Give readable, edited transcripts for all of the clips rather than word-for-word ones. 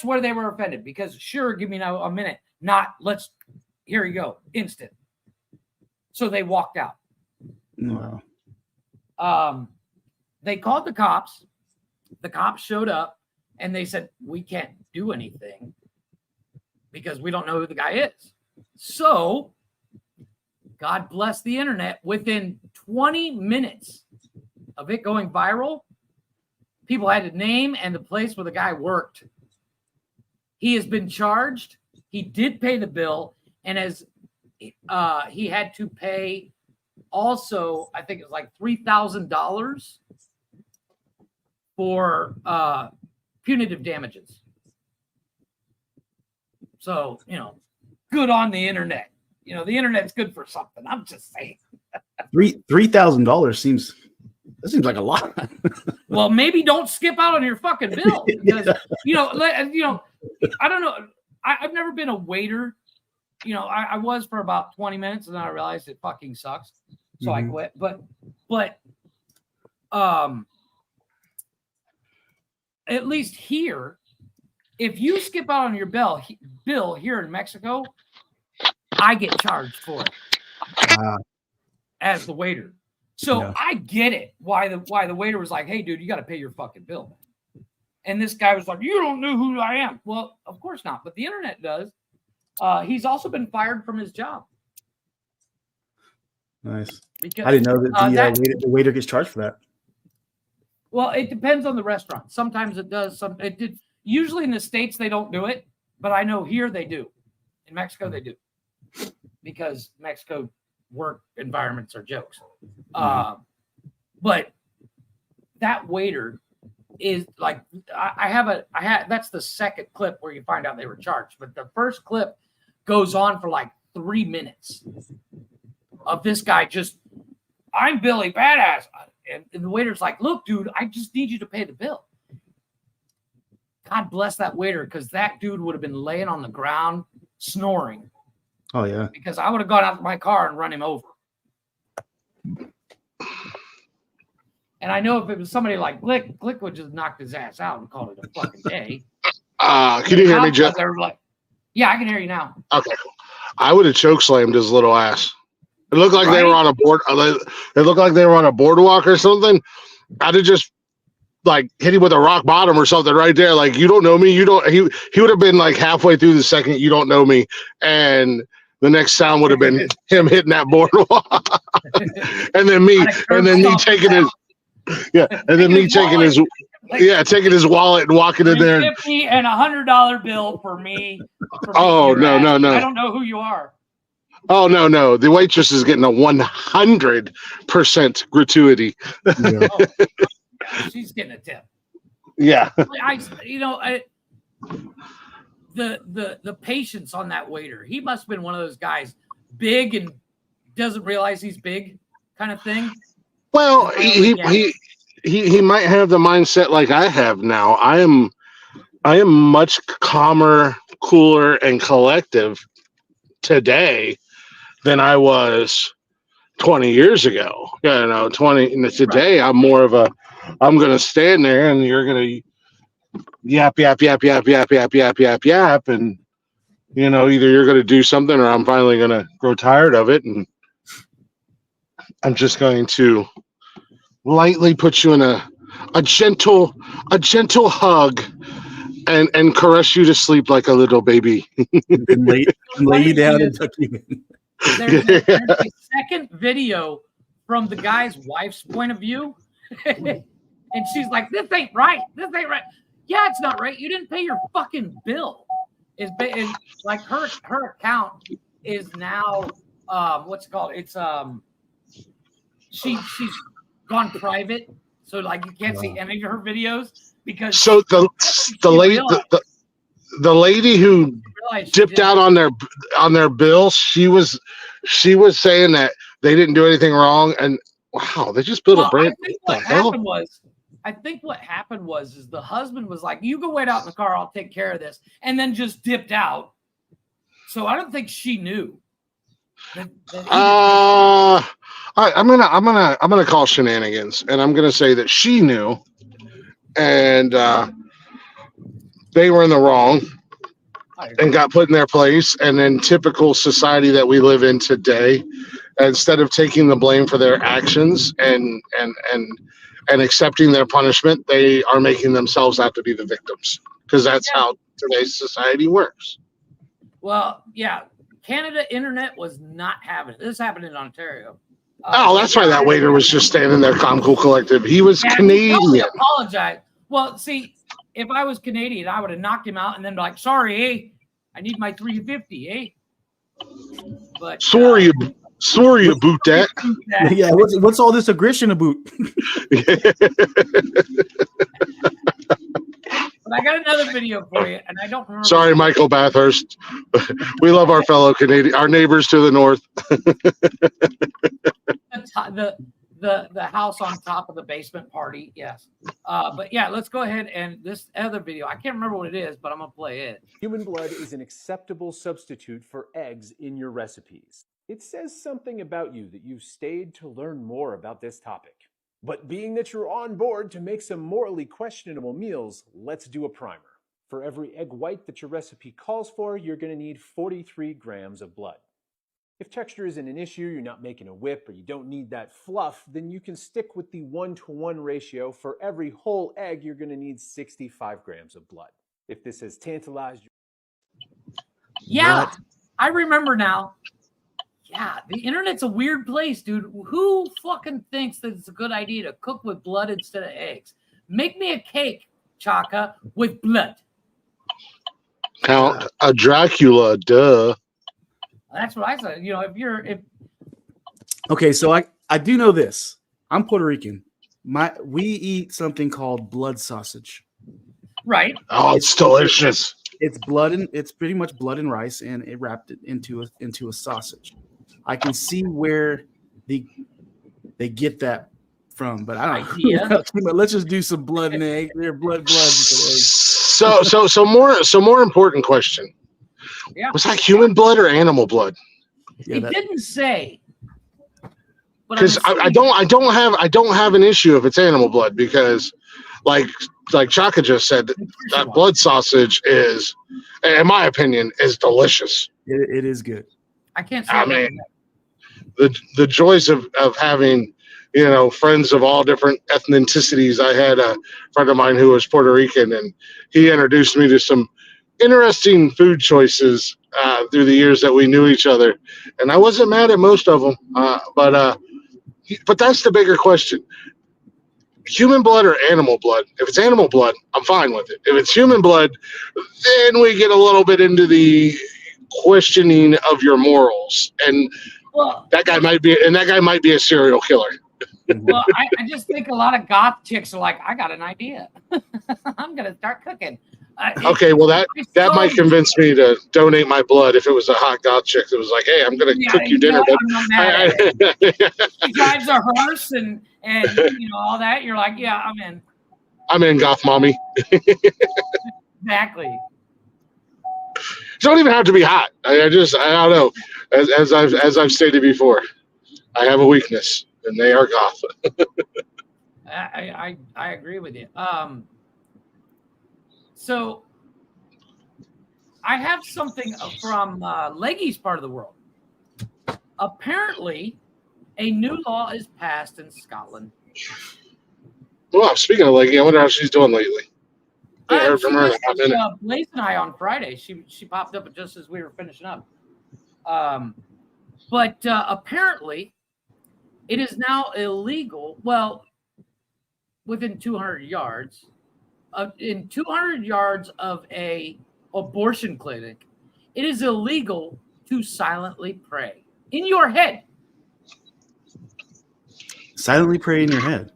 where they were offended because sure, give me now a minute. Here you go, instant. So they walked out. Wow. They called the cops. The cops showed up and they said, we can't do anything because we don't know who the guy is. So God bless the internet. Within 20 minutes of it going viral, people had to name and the place where the guy worked. He has been charged. He did pay the bill. And as he had to pay also, I think it was like $3,000 for punitive damages. So, good on the internet. The internet's good for something. I'm just saying. $3,000 seems like a lot. Well, maybe don't skip out on your fucking bill because I don't know. I've never been a waiter. I was for about 20 minutes and then I realized it fucking sucks. So I quit. But at least here, if you skip out on your bill here in Mexico, I get charged for it as the waiter. So I get it why the waiter was like, hey, dude, you got to pay your fucking bill. And this guy was like, you don't know who I am. Well, of course not. But the internet does. He's also been fired from his job. Nice. Because, I didn't know that the waiter gets charged for that. Well, it depends on the restaurant. Sometimes it does. Usually in the States, they don't do it. But I know here they do. In Mexico, they do. Because Mexico work environments are jokes. But that waiter is like, that's the second clip where you find out they were charged. But the first clip goes on for like 3 minutes of this guy just, I'm Billy Badass. And the waiter's like, look, dude, I just need you to pay the bill. God bless that waiter, because that dude would have been laying on the ground snoring. Oh, yeah. Because I would have gone out to my car and run him over. And I know if it was somebody like Glick would just knock his ass out and call it a fucking day. Can you hear me, Jeff? Yeah, I can hear you now. Okay. I would have chokeslammed his little ass. It looked like they were on a board. It looked like they were on a boardwalk or something. I'd have just like hit him with a rock bottom or something right there. Like, you don't know me. You don't. He would have been like halfway through the second. You don't know me, and the next sound would have been him hitting that boardwalk, and then me taking his. Yeah, and then me taking his wallet and walking in there. $50 and $100 bill for me. Oh, no. I don't know who you are. Oh, no. The waitress is getting a 100% gratuity. Oh, she's getting a tip. Yeah. The patience on that waiter. He must have been one of those guys, big and doesn't realize he's big kind of thing. Well, he might have the mindset like I have now. I am much calmer, cooler, and collective today than I was 20 years ago. Today I'm more of I'm going to stand there and you're going to yap, and either you're going to do something or I'm finally going to grow tired of it, and I'm just going to lightly put you in a gentle hug and caress you to sleep like a little baby. and lay you down and tuck you in. There's a second video from the guy's wife's point of view. And she's like, this ain't right. Yeah, it's not right. You didn't pay your fucking bill. It's like her account is now what's it called? It's she's gone private, so like you can't see any of her videos because. So the lady who dipped out on their bill, she was saying that they didn't do anything wrong, and wow, they just built a brand. I think what happened was the husband was like, "You go wait out in the car, I'll take care of this," and then just dipped out. So I don't think she knew. I'm gonna call shenanigans, and I'm gonna say that she knew, and they were in the wrong and got put in their place. And then typical society that we live in today, instead of taking the blame for their actions and accepting their punishment, they are making themselves out to be the victims, because that's how today's society works. Well, yeah, Canada internet was not having it. This happened in Ontario. That's why that waiter was just standing there, calm, cool, collective. He was Canadian. He apologized. Well, see, if I was Canadian, I would have knocked him out and then be like, sorry, I need my $3.50, But sorry about that. Yeah, what's all this aggression about? But I got another video for you, and I don't remember. Sorry, Michael Bathurst. We love our fellow Canadian, our neighbors to the north. The house on top of the basement party, yes. But yeah, let's go ahead and this other video. I can't remember what it is, but I'm gonna play it. Human blood is an acceptable substitute for eggs in your recipes. It says something about you that you've stayed to learn more about this topic. But being that you're on board to make some morally questionable meals, let's do a primer. For every egg white that your recipe calls for, you're going to need 43 grams of blood. If texture isn't an issue, you're not making a whip, or you don't need that fluff, then you can stick with the 1-to-1 ratio. For every whole egg, you're going to need 65 grams of blood. If this has tantalized you. Yeah, What? I remember now. Yeah, the internet's a weird place, dude. Who fucking thinks that it's a good idea to cook with blood instead of eggs? Make me a cake, Chaka, with blood. Count a Dracula, duh. That's what I said. You know, if Okay, so I do know this. I'm Puerto Rican. We eat something called blood sausage. right, Oh, it's delicious. It's blood and it's pretty much blood and rice, and it wrapped it into a sausage. I can see where they get that from, but I don't know. But let's just do some blood and egg. They're blood and eggs. So more important question. Yeah. Was that human blood or animal blood? Yeah, it didn't say. Because I don't have an issue if it's animal blood, because like Chaka just said, that blood sausage is, in my opinion, is delicious. It is good. I can't say. I mean, the joys of having, you know, friends of all different ethnicities. I had a friend of mine who was Puerto Rican, and he introduced me to some interesting food choices through the years that we knew each other, and I wasn't mad at most of them. But that's the bigger question: human blood or animal blood? If it's animal blood, I'm fine with it. If it's human blood, then we get a little bit into the questioning of your morals, and that guy might be a serial killer. Well, I just think a lot of goth chicks are like, I got an idea. I'm gonna start cooking. Okay, well that might convince me to donate my blood if it was a hot goth chick that was like, hey, I'm gonna cook you dinner. She drives a hearse and you know all that. You're like, yeah, I'm in. I'm in, goth mommy. Exactly. It don't even have to be hot. I don't know. As I've stated before, I have a weakness, and they are goth. I agree with you. So I have something from Leggy's part of the world. Apparently, a new law is passed in Scotland. Well, speaking of Leggy, I wonder how she's doing lately. I heard from her in a hot minute. Blaze and I on Friday. She popped up just as we were finishing up. But apparently, it is now illegal. Well, within 200 yards. In 200 yards of a abortion clinic, it is illegal to silently pray in your head. Silently pray in your head.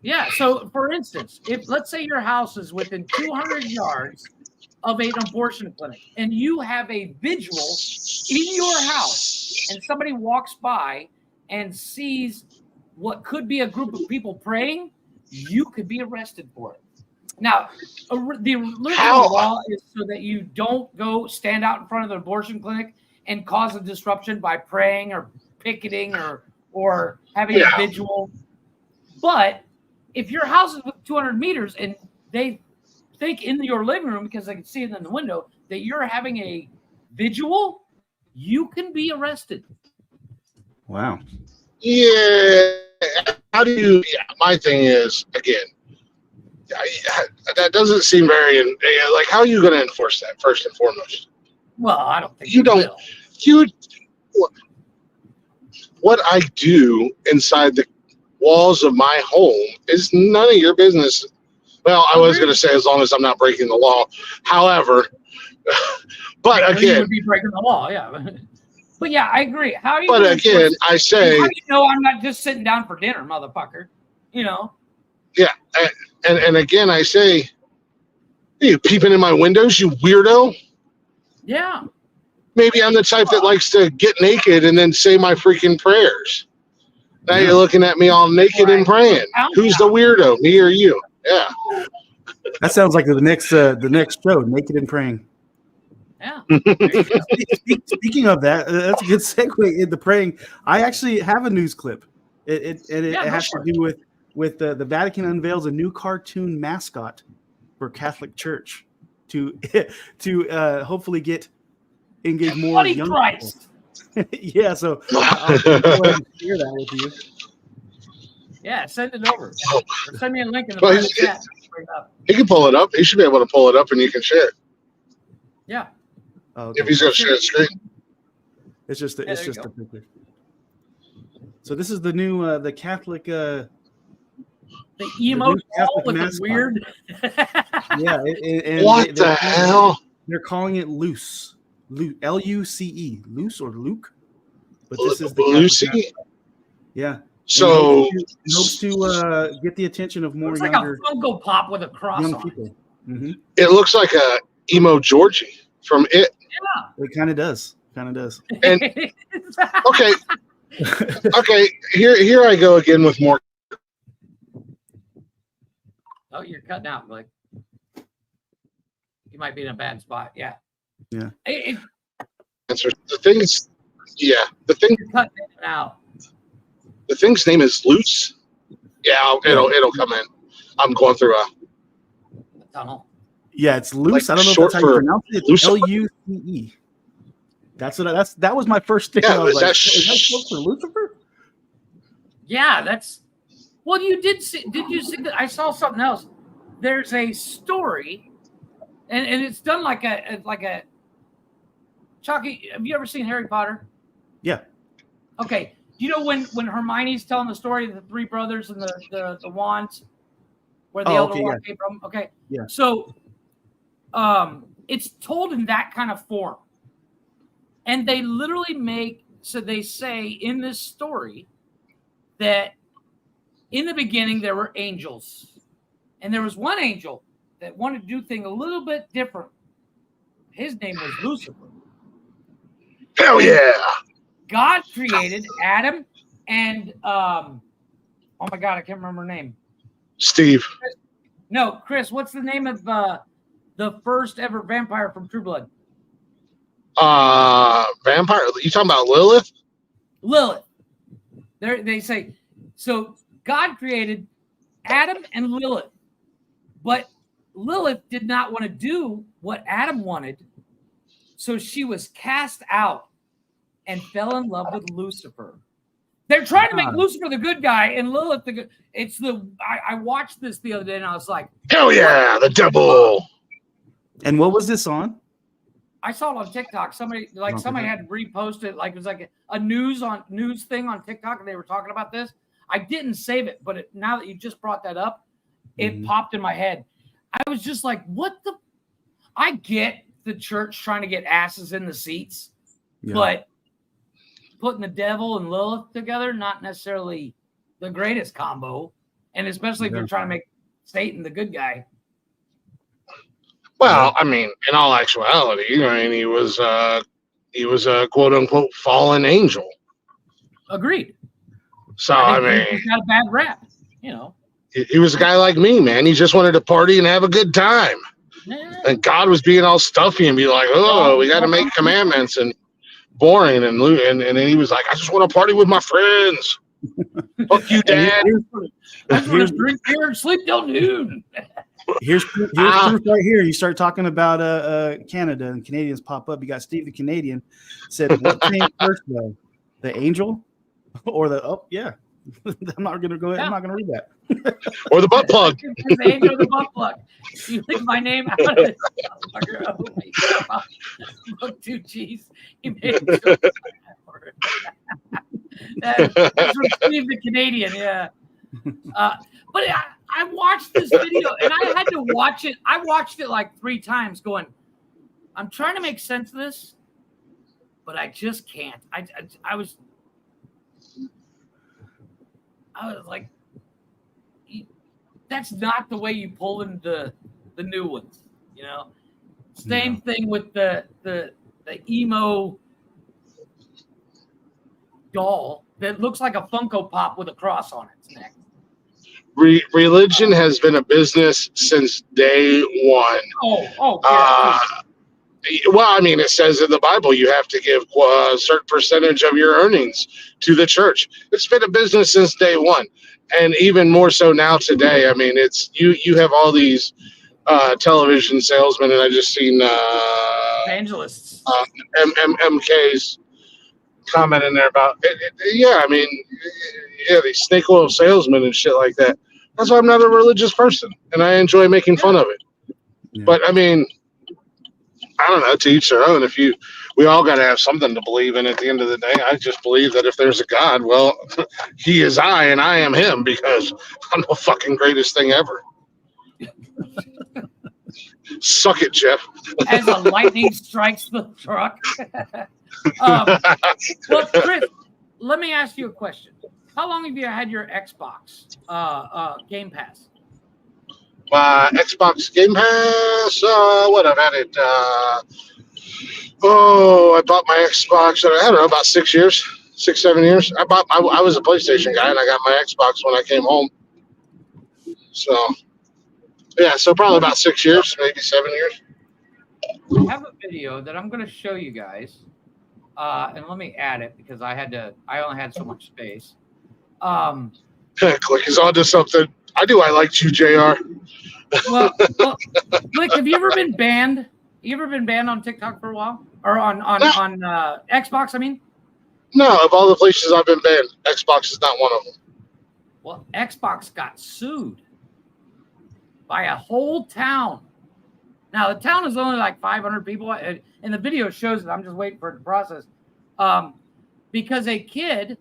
Yeah. So, for instance, if let's say your house is within 200 yards of an abortion clinic, and you have a vigil in your house, and somebody walks by and sees what could be a group of people praying, you could be arrested for it. Now, the original law is so that you don't go stand out in front of the abortion clinic and cause a disruption by praying or picketing or having a vigil. But if your house is within 200 meters and they think in your living room, because I can see it in the window, that you're having a vigil, you can be arrested. Wow. Yeah. How do you? Yeah, my thing is again. That doesn't seem very like. How are you going to enforce that first and foremost? Well, I don't think You don't. will. You. What I do inside the walls of my home is none of your business. Well, I was going to say as long as I'm not breaking the law. However, but you again, would be breaking the law, yeah. But yeah, I agree. How do you? But again, I say, how do you know I'm not just sitting down for dinner, motherfucker? You know. Yeah, and again, I say, are you peeping in my windows, you weirdo? Yeah. Maybe I'm the type that likes to get naked and then say my freaking prayers. Now you're looking at me all naked and praying. Who's the weirdo, me or you? Yeah. That sounds like the next show, Naked and Praying. Yeah. Speaking of that, that's a good segue into praying. I actually have a news clip. It has to do with the Vatican unveils a new cartoon mascot for Catholic Church to hopefully engage more young people. Yeah, so I'll go ahead and share that with you. Yeah, send it over. Or send me a link in the chat. He can pull it up. He should be able to pull it up and you can share it. Yeah. Oh, okay. If he's going to share the screen. It's just a picture. So this is the new the Catholic the emo Catholic with mascot. the weird. Yeah, and what the hell? They're calling it Luce. Luce, Luce or Luke. But this is the Lucy. Yeah. So hopes to get the attention of more looks younger, like a Funko Pop with a cross young on people. it. Mm-hmm. It looks like a emo Georgie from It. Yeah. It kind of does. And okay. Here I go again with more. Oh, you're cutting out, Blake. You might be in a bad spot. Yeah. Yeah. The thing's, yeah. The thing. You're cutting it out. The thing's name is Luce. Yeah, it'll come in. I'm going through a tunnel. Yeah, it's Luce. Like I don't know if that's how you pronounce it. It's Luce. That was my first thing. Yeah, I was like, is that short for Lucifer? Yeah, that's. Well, you did see. Did you see that? I saw something else. There's a story, and it's done like a. Chucky, have you ever seen Harry Potter? Yeah. Okay. You know when Hermione's telling the story of the three brothers and the wands, where the elder wand came from? Okay. Yeah. So, it's told in that kind of form, and they literally they say in this story that in the beginning there were angels, and there was one angel that wanted to do things a little bit different. His name was Lucifer. Hell yeah. God created Adam and oh my God, I can't remember her name. Steve. Chris, what's the name of the first ever vampire from True Blood? Vampire? You talking about Lilith? Lilith. They say so. God created Adam and Lilith, but Lilith did not want to do what Adam wanted, so she was cast out and fell in love with Lucifer. They're trying to make Lucifer the good guy and Lilith the good. It's the I watched this the other day and I was like, hell yeah, the devil. And what was this on? I saw it on TikTok. Somebody had reposted, like it was like a news thing on TikTok, and they were talking about this. I didn't save it, but now that you just brought that up, it popped in my head. I was just like, what the? I get the church trying to get asses in the seats, but putting the devil and Lilith together, not necessarily the greatest combo. And especially if you're trying to make Satan the good guy. Well, I mean, in all actuality, I mean, he was a quote unquote fallen angel. Agreed. So I mean, he's got a bad rap, He was a guy like me, man. He just wanted to party and have a good time. Yeah. And God was being all stuffy and be like, "Oh, we got to make commandments and boring." And then he was like, "I just want to party with my friends." Fuck you, Dad. I just want to drink beer and sleep till noon. Here's proof right here. You start talking about Canada and Canadians pop up. You got Steve the Canadian said, "What came first, though, the angel or the?" Oh, yeah. I'm not gonna go ahead. Yeah. I'm not gonna read that. Or the butt plug. The angel or the butt plug. You leave my name out of it. Oh my God. Look, dude, geez. He made it. That's from Steve the Canadian, yeah. But I watched this video and I had to watch it. I watched it like 3 times going, I'm trying to make sense of this, but I just can't. I was like, that's not the way you pull in the new ones, you know? Same thing with the emo doll that looks like a Funko Pop with a cross on its neck. Religion has been a business since day one. Well, I mean, it says in the Bible you have to give a certain percentage of your earnings to the church. It's been a business since day one, and even more so now today. I mean, it's you have all these television salesmen, and I just seen evangelists, MK's comment in there about it. Yeah, I mean, yeah, these snake oil salesmen and shit like that. That's why I'm not a religious person, and I enjoy making fun of it. Yeah. But I mean, I don't know, to each their own. We all got to have something to believe in at the end of the day. I just believe that if there's a God, well, he is I and I am him, because I'm the fucking greatest thing ever. Suck it, Jeff. As a lightning strikes the truck. Well, Chris, let me ask you a question. How long have you had your Xbox Game Pass? My Xbox Game Pass, what, I've had it, I bought my Xbox, I don't know, about 6 years, 7 years. I was a PlayStation guy, and I got my Xbox when I came home. So, yeah, so probably about 6 years, maybe 7 years. I have a video that I'm going to show you guys, and let me add it because I only had so much space. Click is onto something. I liked you, JR. Well, Click, have you ever been banned? You ever been banned on TikTok for a while? Or on Xbox, I mean? No, of all the places I've been banned, Xbox is not one of them. Well, Xbox got sued by a whole town. Now, the town is only like 500 people, and the video shows it. I'm just waiting for it to process. Because a kid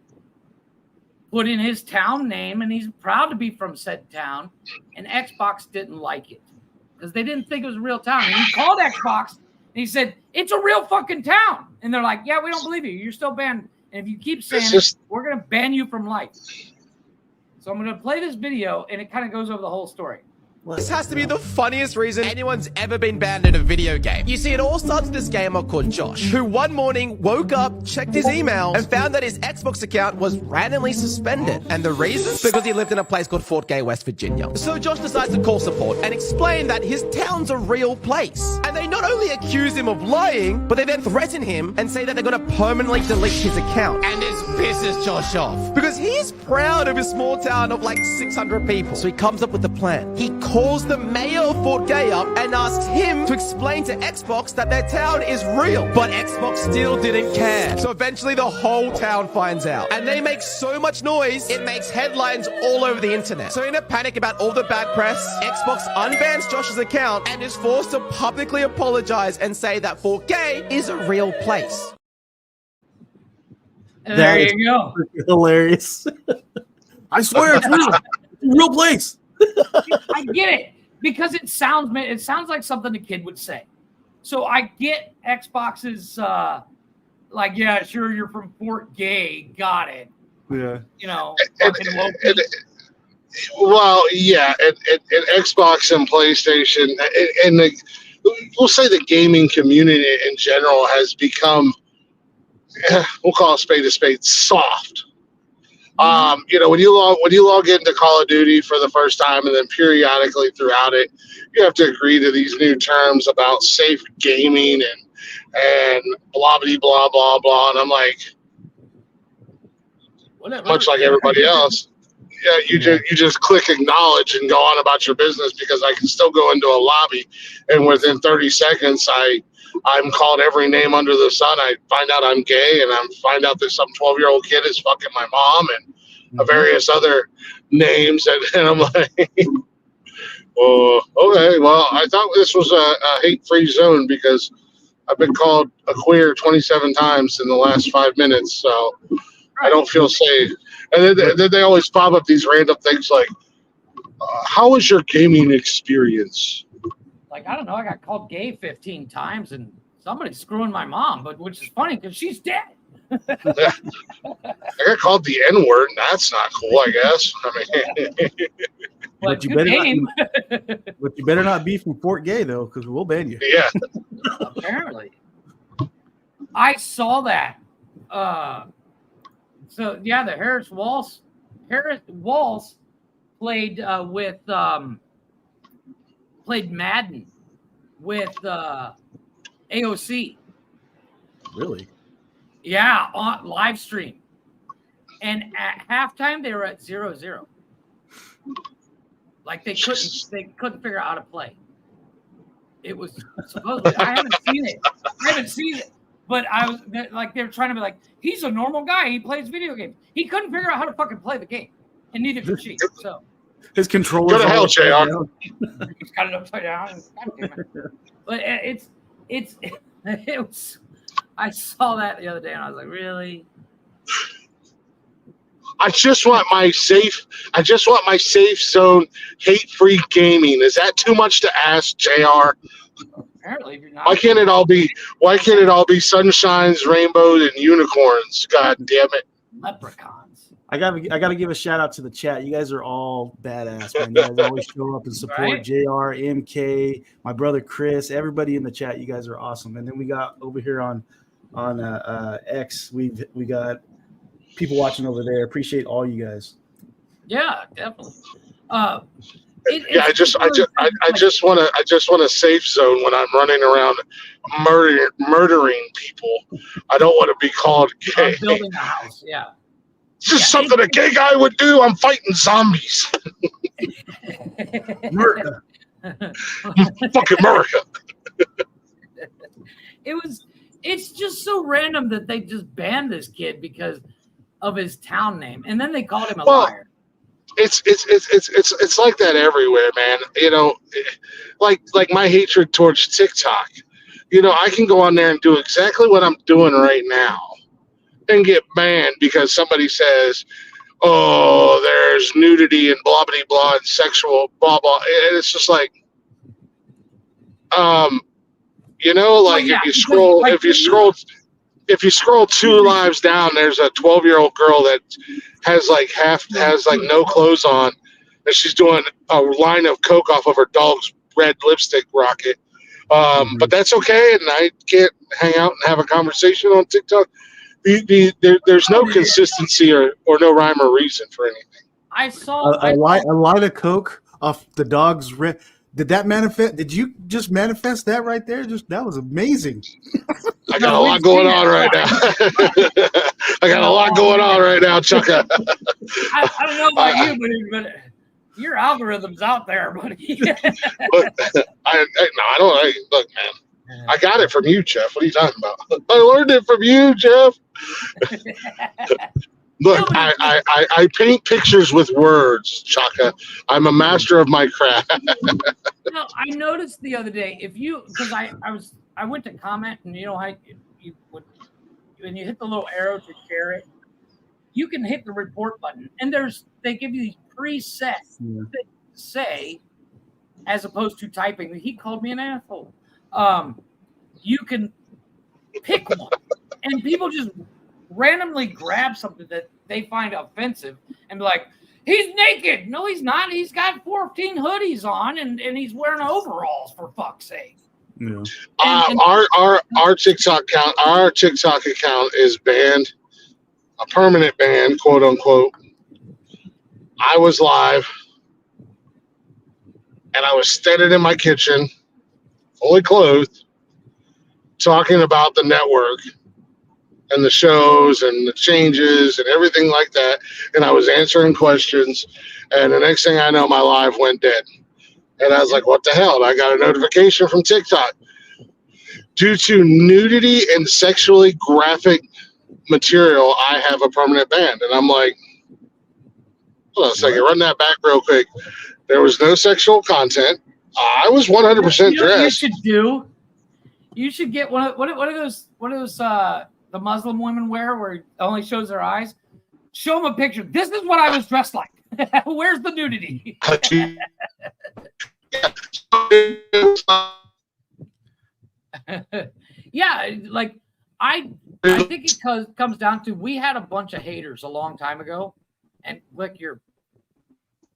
put in his town name, and he's proud to be from said town, and Xbox didn't like it because they didn't think it was a real town. And he called Xbox, and he said, it's a real fucking town. And they're like, yeah, we don't believe you. You're still banned. And if you keep saying it, we're going to ban you from life. So I'm going to play this video, and it kind of goes over the whole story. This has to be the funniest reason anyone's ever been banned in a video game. You see, it all starts with this gamer called Josh, who one morning woke up, checked his email, and found that his Xbox account was randomly suspended. And the reason? Because he lived in a place called Fort Gay, West Virginia. So Josh decides to call support and explain that his town's a real place. And they not only accuse him of lying, but they then threaten him and say that they're going to permanently delete his account. And this pisses Josh off, because he is proud of his small town of like 600 people. So he comes up with a plan. He calls the mayor of Fort Gay up and asks him to explain to Xbox that their town is real. But Xbox still didn't care. So eventually the whole town finds out. And they make so much noise, it makes headlines all over the internet. So in a panic about all the bad press, Xbox unbans Josh's account and is forced to publicly apologize and say that Fort Gay is a real place. And there you go. Hilarious. I swear it's real. It's a real place. I get it, because it sounds like something a kid would say. So I get Xbox's like, yeah, sure, you're from Fort Gay, got it. Yeah. You know, well, yeah, and Xbox and PlayStation and we'll say the gaming community in general has become, we'll call a spade, soft. You know, when you log into Call of Duty for the first time, and then periodically throughout it, you have to agree to these new terms about safe gaming and blah blah blah blah blah. And I'm like, whatever. Much like everybody else, you just click acknowledge and go on about your business, because I can still go into a lobby and within 30 seconds I'm called every name under the sun. I find out I'm gay, and I find out that some 12-year-old kid is fucking my mom, and various other names, and I'm like, oh, okay, well, I thought this was a hate-free zone because I've been called a queer 27 times in the last 5 minutes, so I don't feel safe. And then they always pop up these random things like, how was your gaming experience? Like, I don't know, I got called gay 15 times and somebody's screwing my mom, but which is funny because she's dead. I got called the N-word, and that's not cool, I guess. I mean, but you better not be from Fort Gay, though, because we'll ban you. Yeah. Apparently. I saw that. So, yeah, the Harris Walls played played Madden with AOC. Really? Yeah, on live stream. And at halftime they were at 0-0. Like they couldn't figure out how to play. It was supposedly I haven't seen it. But I was like, they were trying to be like, he's a normal guy. He plays video games. He couldn't figure out how to fucking play the game, and neither could she. So his controller. Go to hell, JR. He's got it upside down. But it was. I saw that the other day, and I was like, really? I just want my safe zone, hate-free gaming. Is that too much to ask, JR? Apparently, if you're not. Why can't it all be sunshines, rainbows, and unicorns? God damn it! Leprechauns. I gotta give a shout out to the chat. You guys are all badass, man. You guys always show up and support Right? JR, MK, my brother Chris, everybody in the chat. You guys are awesome. And then we got over here on X, we got people watching over there. Appreciate all you guys. Yeah, definitely. I just want a safe zone when I'm running around murdering people. I don't want to be called gay. Building a house, yeah. It's just something a gay guy would do. I'm fighting zombies. America. Fucking America. It's just so random that they just banned this kid because of his town name, and then they called him a liar. It's like that everywhere, man. You know, like my hatred towards TikTok. You know, I can go on there and do exactly what I'm doing right now and get banned because somebody says, "Oh, there's nudity and blah blah blah and sexual blah blah." And it's just like, you know, like if you scroll 2 lives down, there's a 12-year-old girl that has no clothes on, and she's doing a line of coke off of her dog's red lipstick rocket. But that's okay, and I can't hang out and have a conversation on TikTok. There's no consistency or no rhyme or reason for anything. I saw a line of coke off the dog's red. Did that manifest? Did you just manifest that right there? That was amazing. I got a lot going on right now. I got a lot going on right now, Chaka. I don't know about you, but your algorithm's out there, buddy. But I don't. Look, man. I got it from you, Jeff. What are you talking about? I learned it from you, Jeff. Look, I paint pictures with words, Chaka. I'm a master of my craft. No, I noticed the other day because I went to comment, and you know how when you hit the little arrow to share it, you can hit the report button, and they give you these presets that say, as opposed to typing, he called me an asshole. You can pick one, and people just randomly grab something that they find offensive and be like, he's naked. No, he's not. He's got 14 hoodies on and he's wearing overalls, for fuck's sake. Yeah. Our TikTok account is banned, a permanent ban, quote unquote. I was live and I was standing in my kitchen, fully clothed, talking about the network. and the shows and the changes and everything like that. And I was answering questions. And the next thing I know, my live went dead. And I was like, what the hell? And I got a notification from TikTok. Due to nudity and sexually graphic material, I have a permanent ban. And I'm like, hold on a second, run that back real quick. There was no sexual content. I was 100% dressed. You should get one of those the Muslim women wear where it only shows their eyes. Show them a picture. This is what I was dressed like. Where's the nudity? Yeah, like I think it comes down to we had a bunch of haters a long time ago, and look, you're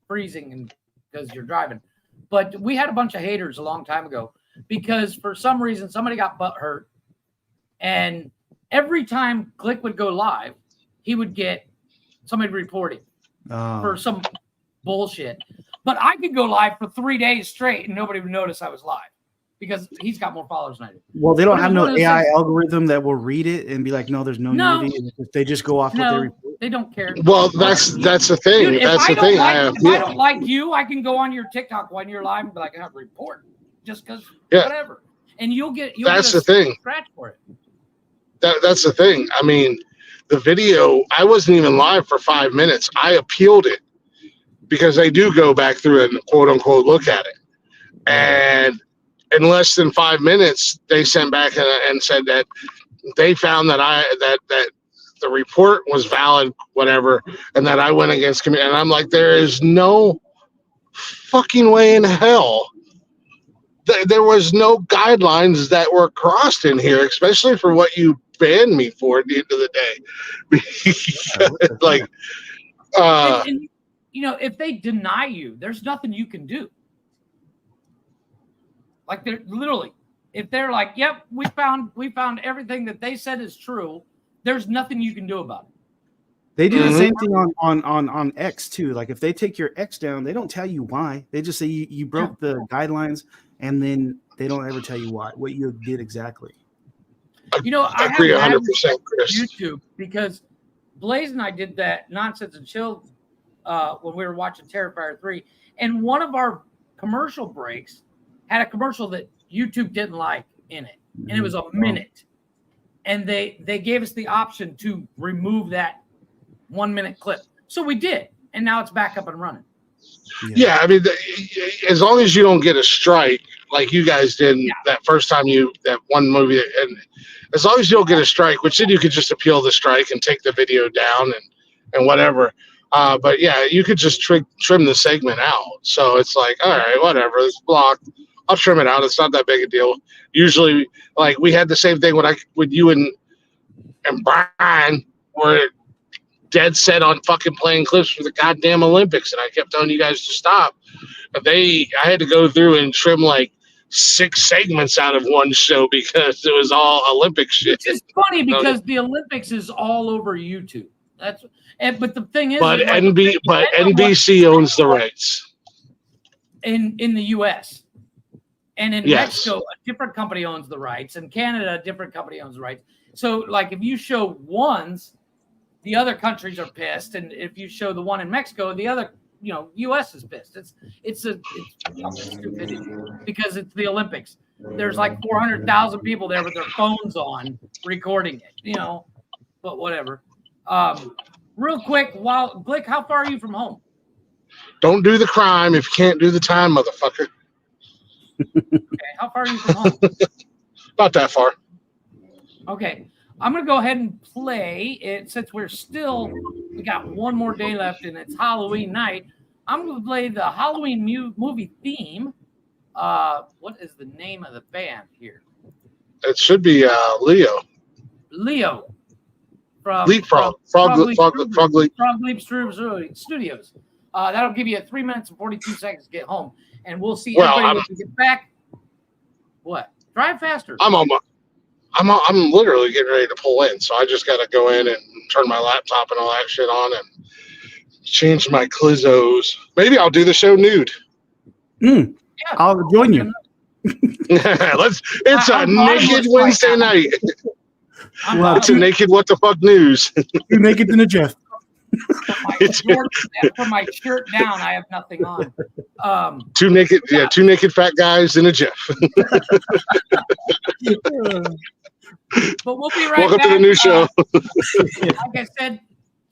freezing and because you're driving, but we had a bunch of haters a long time ago because for some reason somebody got butt hurt, and every time Glick would go live, he would get somebody reporting for some bullshit. But I could go live for 3 days straight and nobody would notice I was live because he's got more followers than I do. Well, they don't have no AI algorithm that will read it and be like, no, there's no nudity. They just go off what they report. They don't care. Well, that's the thing. Dude, that's the thing. If I don't like you, I can go on your TikTok when you're live and be like, I have to report just because whatever. And you'll get the thing. Scratch for it. That's the thing. I mean, the video, I wasn't even live for 5 minutes. I appealed it because they do go back through it and quote unquote look at it. And in less than 5 minutes, they sent back and said that they found that that the report was valid, whatever, and that I went against community. And I'm like, there is no fucking way in hell. There was no guidelines that were crossed in here, especially for what you banned me for at the end of the day. Like, and, you know, if they deny you, there's nothing you can do. Like they're literally, if they're like, yep, we found everything that they said is true, there's nothing you can do about it. They do the same thing on X too. Like if they take your X down, they don't tell you why. They just say you broke the guidelines, and then they don't ever tell you what you did exactly. You know, I agree 100%, Chris. YouTube because Blaze and I did that Nonsense and Chill when we were watching Terrifier 3, and one of our commercial breaks had a commercial that YouTube didn't like in it, and it was a minute. And they gave us the option to remove that 1 minute clip. So we did. And now it's back up and running. Yeah, I mean, as long as you don't get a strike like you guys did that first time that one movie, and as long as you don't get a strike, which then you could just appeal the strike and take the video down and whatever. But yeah, you could just trim the segment out. So it's like, all right, whatever, it's blocked. I'll trim it out. It's not that big a deal. Usually, like we had the same thing with you and Brian, were dead set on fucking playing clips for the goddamn Olympics, and I kept telling you guys to stop. But I had to go through and trim like 6 segments out of one show because it was all Olympic shit. It's funny because the Olympics is all over YouTube. But the thing is, but NBC owns the rights in the U.S. And in Mexico, a different company owns the rights. In Canada, a different company owns the rights. So, like, if you show ones, the other countries are pissed, and if you show the one in Mexico, the other, U.S. is pissed. It's stupidity because it's the Olympics. There's like 400,000 people there with their phones on recording it, But whatever. Real quick, Glick, how far are you from home? Don't do the crime if you can't do the time, motherfucker. Okay, how far are you from home? Not that far. Okay, I'm going to go ahead and play it since we got one more day left and it's Halloween night. I'm going to play the Halloween movie theme. What is the name of the band here? It should be Leo. From Leapfrog. Frog Leap Studios. That'll give you 3 minutes and 42 seconds to get home. And we'll see everybody when we get back. What? Drive faster. I'm literally getting ready to pull in, so I just got to go in and turn my laptop and all that shit on and change my clizzos. Maybe I'll do the show nude. Yeah, I'll join you. It's a naked Wednesday night. Too naked. What the fuck news? Too naked than a Jeff. From my shirt down, I have nothing on. Two naked fat guys in a Jeff. But we'll be right Welcome back. to the new show. Like I said,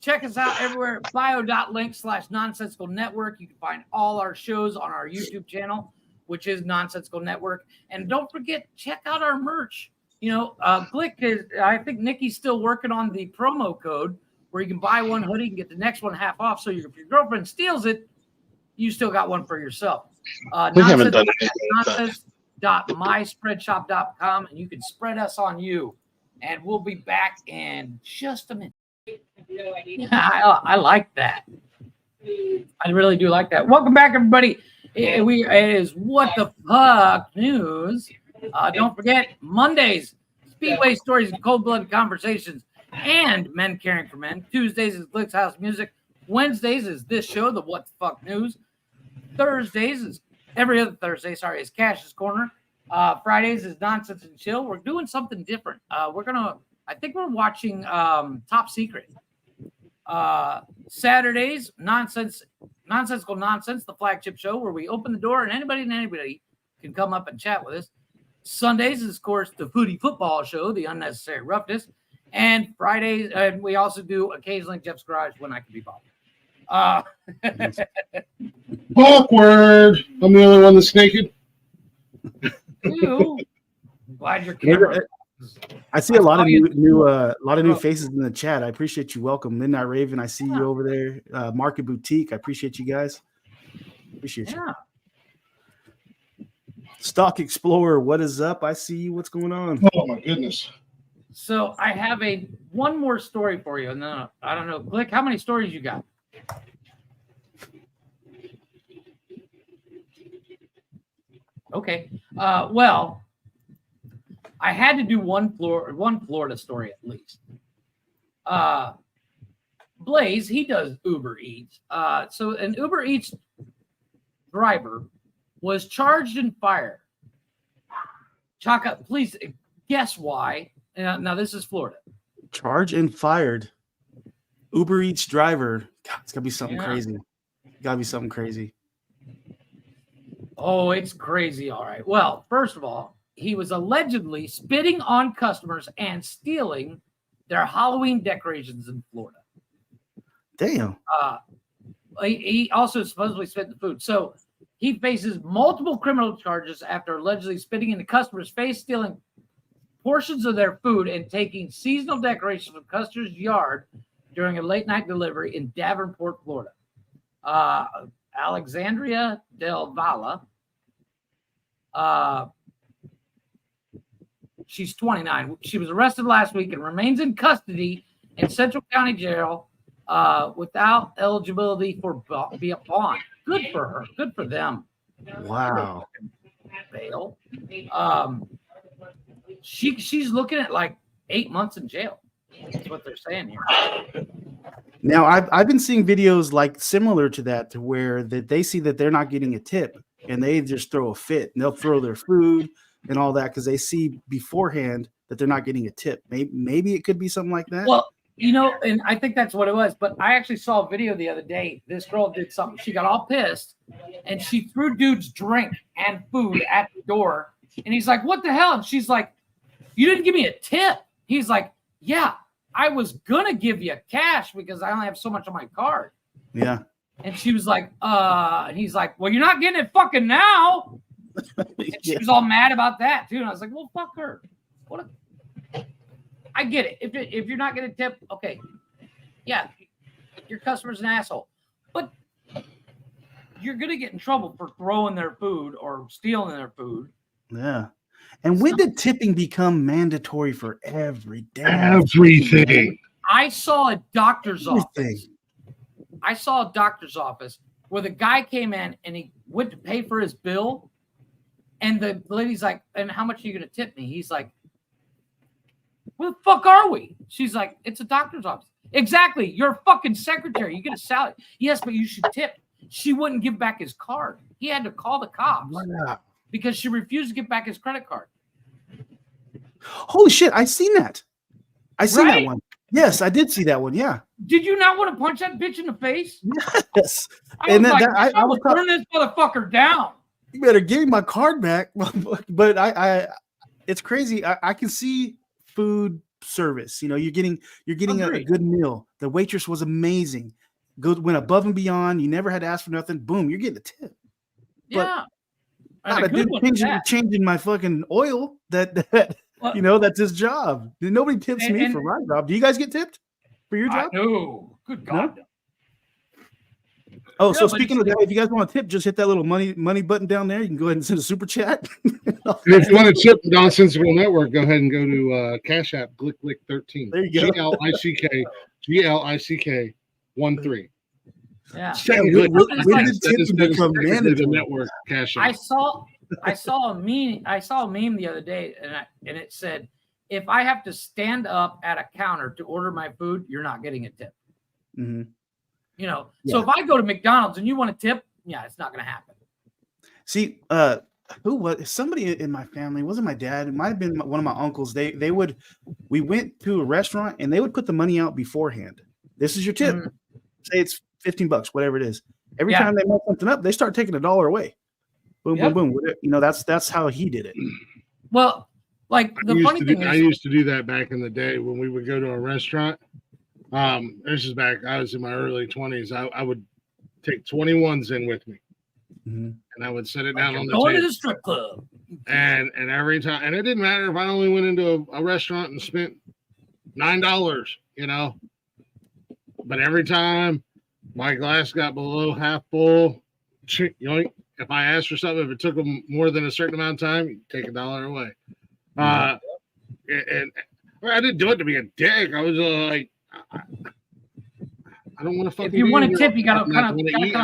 check us out everywhere. bio.link/Nonsensical Network. You can find all our shows on our YouTube channel, which is Nonsensical Network. And don't forget, check out our merch. Glick is, I think Nikki's still working on the promo code where you can buy one hoodie and get the next one half off. So if your girlfriend steals it, you still got one for yourself. We haven't done it. nonsense.myspreadshop.com, and you can spread us on you. And we'll be back in just a minute. I like that. I really do like that. Welcome back, everybody. It is What the Fuck News. Don't forget, Mondays, Speedway Stories and Cold-Blooded Conversations and Men Caring for Men. Tuesdays is Glick's House Music. Wednesdays is this show, the What the Fuck News. Thursdays is every other Thursday, is Cash's Corner. Fridays is Nonsense and Chill. We're doing something different. I think we're watching Top Secret. Saturdays, Nonsensical Nonsense, the flagship show where we open the door and anybody can come up and chat with us. Sundays is, of course, the Footy Football Show, the Unnecessary Roughness. And Fridays, and we also do occasionally Jeff's Garage when I can be bothered. Awkward. I'm the only one that's naked. Ew. Glad your camera. I see a lot of new faces in the chat. I appreciate you. Welcome, Midnight Raven. I see you over there. Market Boutique. I appreciate you guys. Appreciate you. Stock Explorer, what is up? I see you. What's going on? Oh my goodness. So I have one more story for you. And then I don't know, Glick, how many stories you got? Okay. Well, I had to do one Florida story at least. Blaze, he does Uber Eats. So an Uber Eats driver was charged and fired. Chaka, please guess why. Now this is Florida. Charged and fired. Uber Eats driver. God, it's gotta be something crazy. Gotta be something crazy. Oh, it's crazy. All right. Well, first of all, he was allegedly spitting on customers and stealing their Halloween decorations in Florida. Damn. He also supposedly spit in the food. So he faces multiple criminal charges after allegedly spitting in the customer's face, stealing portions of their food, and taking seasonal decorations from customers' yard during a late-night delivery in Davenport, Florida. Alexandria Del Valle. She's 29. She was arrested last week and remains in custody in Central County Jail without eligibility for bond. Good for her. Good for them. Wow. Bail. She's looking at like 8 months in jail. That's what they're saying here. Now I've been seeing videos like similar to that, to where that they see that they're not getting a tip and they just throw a fit and they'll throw their food and all that because they see beforehand that they're not getting a tip. Maybe it could be something like that. Well, and I think that's what it was. But I actually saw a video the other day. This girl did something. She got all pissed and she threw dude's drink and food at the door. And he's like, "What the hell?" And she's like, "You didn't give me a tip." He's like, "Yeah, I was gonna give you cash because I only have so much on my card." Yeah. And she was like, and he's like, "Well, you're not getting it fucking now." And she was all mad about that too. And I was like, "Well, fuck her." I get it. If you're not gonna tip, okay. Yeah, your customer's an asshole. But you're gonna get in trouble for throwing their food or stealing their food. Yeah. And when did tipping become mandatory for everything? I saw a doctor's office. I saw a doctor's office where the guy came in and he went to pay for his bill. And the lady's like, "And how much are you going to tip me?" He's like, "Where the fuck are we?" She's like, "It's a doctor's office." Exactly. You're a fucking secretary. You get a salary. Yes, but you should tip. She wouldn't give back his card. He had to call the cops because she refused to give back his credit card. Holy shit. I seen that. I seen that Right? one. Yes, I did see that one. Yeah. Did you not want to punch that bitch in the face? Yes. I was like, I will turn this motherfucker down. You better give me my card back. But I it's crazy. I can see food service. You know, you're getting a good meal. The waitress was amazing. Good, went above and beyond. You never had to ask for nothing. Boom, you're getting a tip. Yeah. But changing my fucking oil. You know, that's his job. Nobody tips me for my job. Do you guys get tipped for your job? No. Good God. No? Oh, yeah, so speaking of that, if you guys want to tip, just hit that little money button down there. You can go ahead and send a super chat. And if you want to tip Nonsensical Network, go ahead and go to Cash App, Glick13. There you go. GLICK 13. Yeah. When did tips become mandatory? Network Cash App. I saw a meme the other day, and it said, if I have to stand up at a counter to order my food, you're not getting a tip. Mm-hmm. You know, so if I go to McDonald's and you want a tip, yeah, it's not going to happen. See, who was somebody in my family? It wasn't my dad. It might have been one of my uncles. We went to a restaurant and they would put the money out beforehand. This is your tip. Mm-hmm. Say it's $15, whatever it is. Every time they mess something up, they start taking $1 away. Boom, boom, boom. You know, that's how he did it. Well, like the funny thing is, I used to do that back in the day when we would go to a restaurant. This is back. I was in my early 20s. I would take 21s in with me, and I would set it down on the table. Going to the strip club. And every time, and it didn't matter if I only went into a restaurant and spent $9, you know. But every time my glass got below half full, yoink. If I asked for something, if it took them more than a certain amount of time, you take $1 away. And I didn't do it to be a dick. I was like, I don't want to fucking. If you want to tip, you gotta I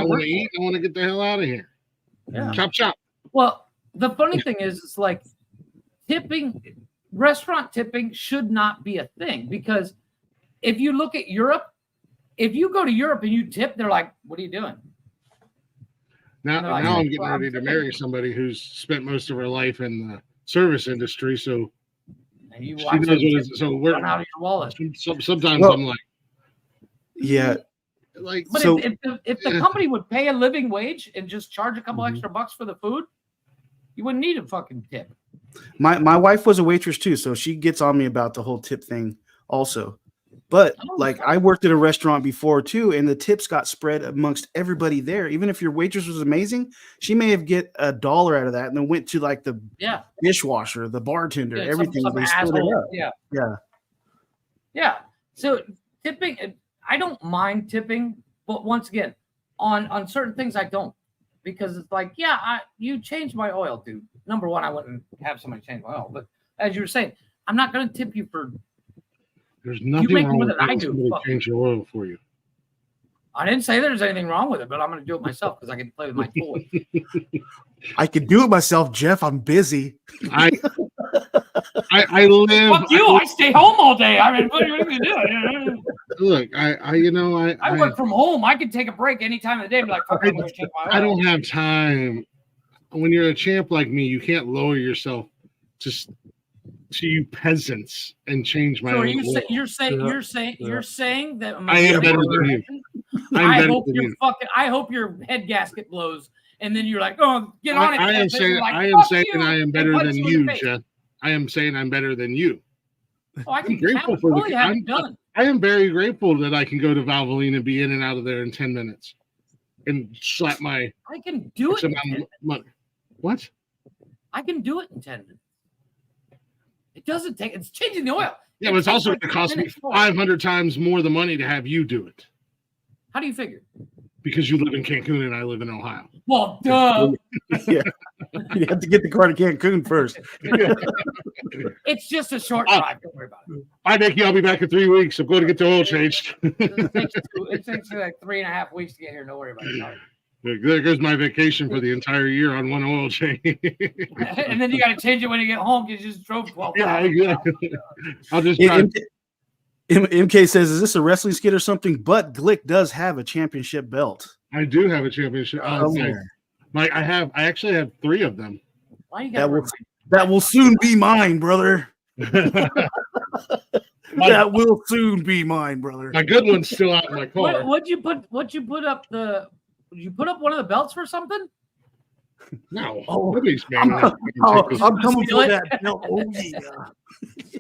want to eat. I want to get the hell out of here. Yeah. Chop. Well, the funny thing is, it's like restaurant tipping should not be a thing, because if you look at Europe, if you go to Europe and you tip, they're like, "What are you doing?" Now I'm getting ready to marry somebody who's spent most of her life in the service industry, so she knows what it is. So we're out of your wallet. Sometimes I'm like, yeah. Like, but so, if the company would pay a living wage and just charge a couple extra bucks for the food, you wouldn't need a fucking tip. My wife was a waitress too, so she gets on me about the whole tip thing also. But like I worked at a restaurant before too, and the tips got spread amongst everybody there. Even if your waitress was amazing, she may have get $1 out of that, and then went to like the dishwasher, the bartender, everything. Some Yeah. So tipping, I don't mind tipping, but once again, on certain things I don't, because it's like, you changed my oil, dude. Number one, I wouldn't have somebody change my oil, but as you were saying, I'm not going to tip you for. There's nothing wrong with having somebody change your oil for you. I didn't say there's anything wrong with it, but I'm going to do it myself because I can play with my toys. I can do it myself, Jeff. I'm busy. I live. Fuck you! I stay home all day. I mean, what are you going to do? Look, I work from home. I can take a break any time of the day. And be like, fuck, I'm going to change my oil. I don't have time. When you're a champ like me, you can't lower yourself to you peasants and change my. So you're saying that I am better than you. I hope your head gasket blows, and then you're like, oh, get on it. I am saying I am better than you, Jeff. I am saying I'm better than you. Oh, I can grateful for the. I am very grateful that I can go to Valvoline and be in and out of there in 10 minutes, and slap my. I can do it. What? I can do it in 10 minutes. It doesn't take. It's changing the oil. Yeah, but it's also going to cost me 500 times more the money to have you do it. How do you figure? Because you live in Cancun and I live in Ohio. Well, duh. Yeah, you have to get the car to Cancun first. It's just a short drive. Don't worry about it. Hi, Nikki. I'll be back in 3 weeks. I'm going to get the oil changed. It takes like 3.5 weeks to get here. Don't worry about it. There goes my vacation for the entire year on one oil change. And then you got to change it when you get home. You just drove 12 Yeah, hours. exactly. I'll just try. MK says, is this a wrestling skit or something? But Glick does have a championship belt. I do have a championship. I actually have 3 of them. Why you got that will soon be mine, brother. That will soon be mine, brother. My good one's still out in my car. What'd you put up did you put up one of the belts for something? No. Oh, Nobody's I'm, banning that. I'm coming Steal for it? that belt. Oh yeah.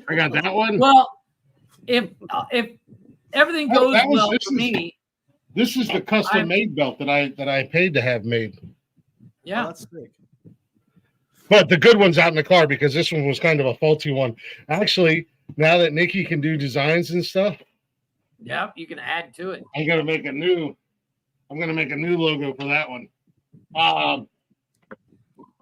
I got that one. Well, if everything Oh, goes that was- well this for me, This is the custom made belt that I paid to have made. yeah. Oh, that's sick. But the good one's out in the car because this one was kind of a faulty one. Actually, now that Nikki can do designs and stuff, Yeah, you can add to it. I'm gonna make a new logo for that one.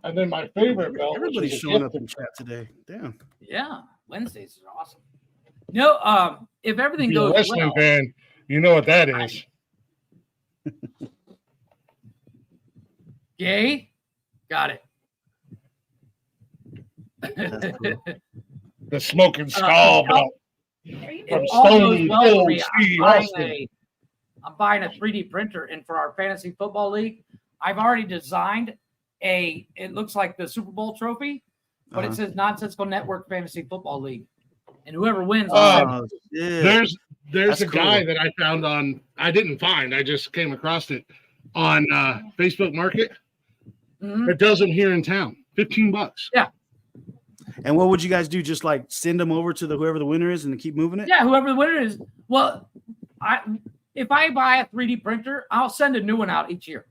And then my favorite belt. Everybody's showing up in chat today. Damn. Yeah, Wednesdays are awesome. No, if everything If you're a goes wrestling well, fan, you know what that is. Gay, got it. That's cool. The smoking skull belt. If From all goes Stone well for Cold me, Steve I'm Austin. buying a 3D printer, and for our fantasy football league, I've already designed it looks like the Super Bowl trophy, but it says Nonsensical Network Fantasy Football League. And whoever wins, Oh, yeah. There's That's a guy cool. that I found I didn't find, I just came across it on Facebook Market. Mhm. It does them here in town. $15. Yeah. And what would you guys do? Just like send them over to whoever the winner is and keep moving it? Yeah, whoever the winner is. Well, if I buy a 3D printer, I'll send a new one out each year.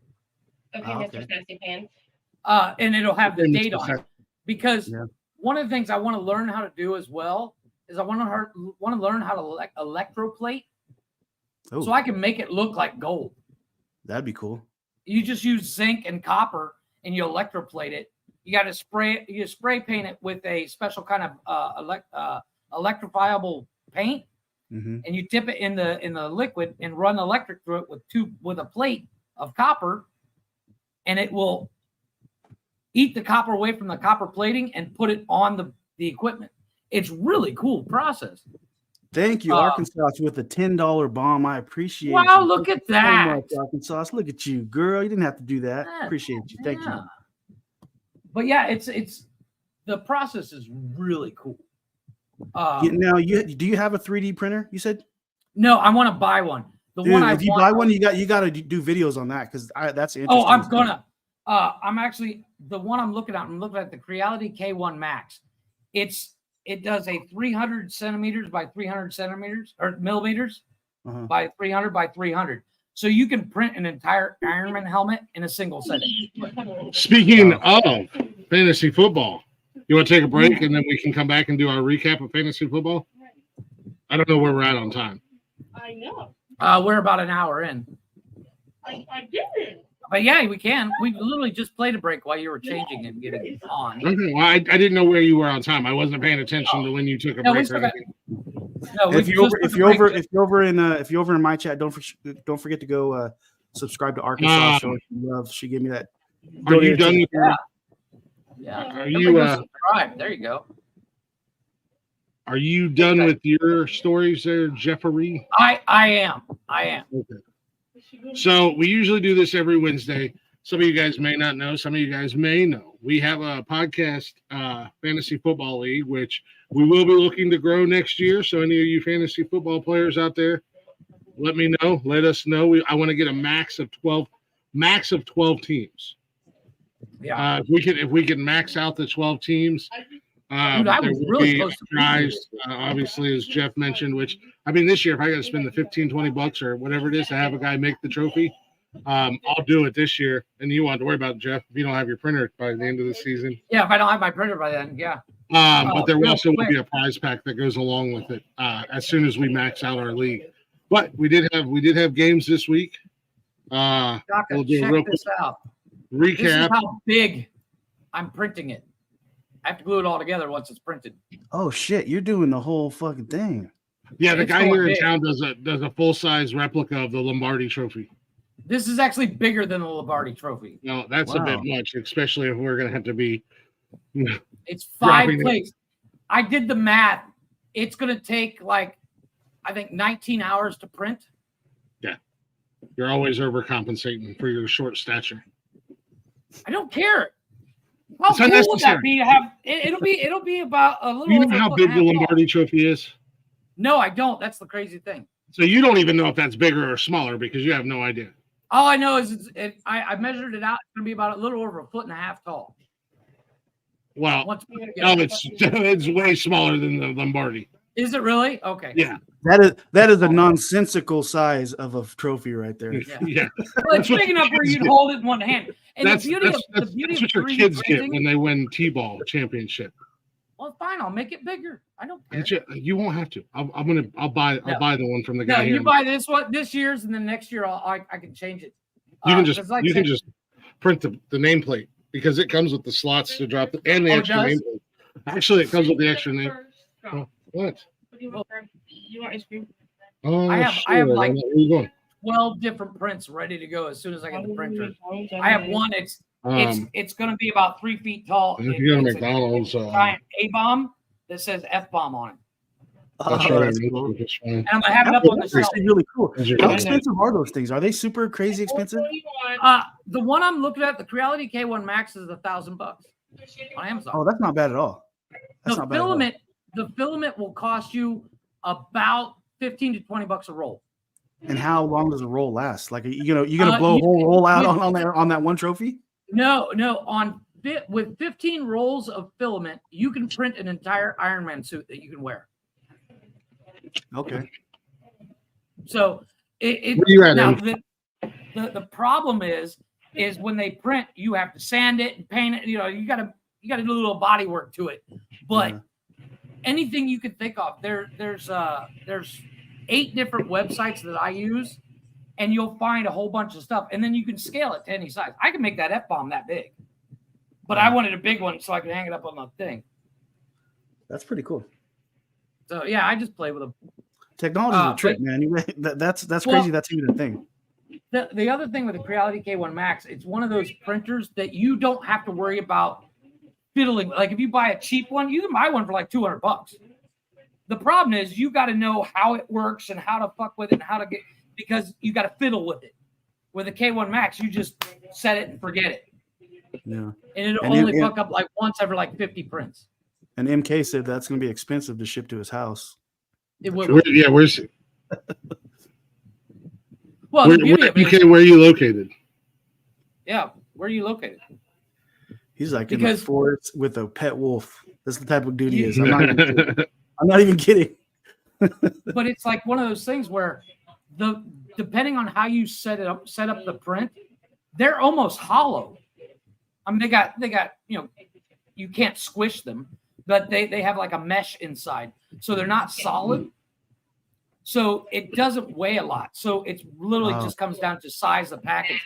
Okay, Oh, Mr. okay. Sassy Pants. And it'll have the Okay, date Mr. on it. Sassy. Because Yeah. one of the things I want to learn how to do as well is I want to learn how to electroplate Oh, so I can make it look like gold. that'd be cool. You just use zinc and copper and you electroplate it. You got to spray paint it with a special kind of electrifiable paint, Mm-hmm. and you dip it in the liquid and run electric through it with a plate of copper, and it will eat the copper away from the copper plating and put it on the equipment. It's really cool process. Thank you, Arkansas, with a $10 bomb. I appreciate Wow, you. look Thank at you so that. much, Arkansas. Look at you, girl. You didn't have to do that. Yeah. Appreciate you. Thank you. Yeah. But yeah, it's the process is really cool. Now, do you have a 3D printer? You said. No, I want to buy one. The Dude, one I if you want, buy one, you got to do videos on that because that's interesting. Oh, I'm gonna. I'm actually the one I'm looking at. I'm looking at the Creality K1 Max. It does a 300 centimeters by 300 centimeters or millimeters by 300 by 300. So you can print an entire Ironman helmet in a single setting. Speaking of fantasy football, you want to take a break and then we can come back and do our recap of fantasy football? I don't know where we're at on time. I know. We're about an hour in. I didn't. But yeah, we can. We literally just played a break while you were changing and getting on. Okay, well, I didn't know where you were on time. I wasn't paying attention to when you took a No, we break. still or got- anything. No, we If you're over, just if you're over, if you're over in my chat, don't forget to go subscribe to Arkansas Show. She gave me that. Are you done with Yeah. Are Everybody you go subscribe. There you go. Are you done with your stories there, Jeffrey? I am. Okay. So we usually do this every Wednesday. Some of you guys may not know. Some of you guys may know. We have a podcast, Fantasy Football League, which we will be looking to grow next year. So any of you fantasy football players out there, let me know. Let us know. I want to get a max of 12 teams. Yeah. If we can max out the 12 teams, Dude, I there was will really be close to a prize, obviously, as Jeff mentioned, which, I mean, this year, if I got to spend the $15-20 or whatever it is to have a guy make the trophy, I'll do it this year. And you want to worry about it, Jeff, if you don't have your printer by the end of the season. Yeah, if I don't have my printer by then, yeah. But there real also will quick. be a prize pack that goes along with it as soon as we max out our league. But we did have games this week. Chaka, We'll do a check real this out. recap. This is how big I'm printing it. I have to glue it all together once it's printed. Oh shit, you're doing the whole fucking thing. Yeah, the It's guy going here in big. town does a full size replica of the Lombardi Trophy. This is actually bigger than the Lombardi Trophy. No, that's a bit Wow. much, especially if we're gonna have to be. It's 5 Dropping it. plates. I did the math. It's going to take I think 19 hours to print. You're always overcompensating for your short stature. I don't care. How It's cool would unnecessary. that be to have? It'll be about a little. Do you know over a how foot big and a the half tall. Lombardi Trophy is? No, I don't. That's the crazy thing. So you don't even know if that's bigger or smaller because you have no idea. All I know is I measured it out. It's going to be about a little over 1.5 feet tall. Well, Once, no, it's way smaller than the Lombardi. Is it really? Okay. Yeah. That is a nonsensical size of a trophy right there. Yeah. Well, it's big enough where you'd hold it in one hand. And That's the beauty of what your 3D kids get printing, when they win T-ball championship. well, fine. I'll make it bigger. I don't care. You won't have to. I'll buy the one from the guy No, here. you buy this year's, and then next year I can change it. You can just print the nameplate because it comes with the slots to drop and the extra nameplate. Actually, it comes with the extra name. Oh, what? You want ice cream? Oh, I have like where are you going? 12 different prints ready to go as soon as I get the printer. I have one. It's going to be about 3 feet tall. If you go to It's McDonald's, a giant A-bomb that says F-bomb on it. I'll show you. And I'm gonna have it up on the That's shelf. actually really cool. How Yeah. expensive are those things? Are they super crazy expensive? The one I'm looking at, the Creality K1 Max, is $1,000 on Amazon. Oh, that's not bad at all. That's not bad at all. The filament will cost you about $15 to $20 a roll. And how long does a roll last? Like, you're gonna blow a whole roll out on that one trophy? No. With 15 rolls of filament, you can print an entire Iron Man suit that you can wear. Okay. So Where you at, now Em? the problem is when they print, you have to sand it and paint it. You gotta do a little body work to it. But anything you could think of, there's 8 different websites that I use, and you'll find a whole bunch of stuff, and then you can scale it to any size. I can make that F-bomb that big, but I wanted a big one so I could hang it up on the thing. That's pretty cool. So yeah, I just play with them. Technology is a trick, man. That's crazy. That's even a thing. The other thing with the Creality K1 Max, it's one of those printers that you don't have to worry about fiddling. Like if you buy a cheap one, you can buy one for like $200. The problem is you got to know how it works and how to fuck with it and how to get, because you got to fiddle with it. With a K1 Max, you just set it and forget it. Yeah. And it'll only fuck up like once every like 50 prints. And MK said that's going to be expensive to ship to his house. It will. Where's it? Well, the beauty of it is, where are you located? yeah, where are you located? He's like in the forest with a pet wolf. That's the type of dude he is. I'm not even kidding. But it's like one of those things where depending on how you set up the print, they're almost hollow. I mean, they got you can't squish them, but they have like a mesh inside, so they're not solid. So it doesn't weigh a lot. So it's literally just comes down to size of package.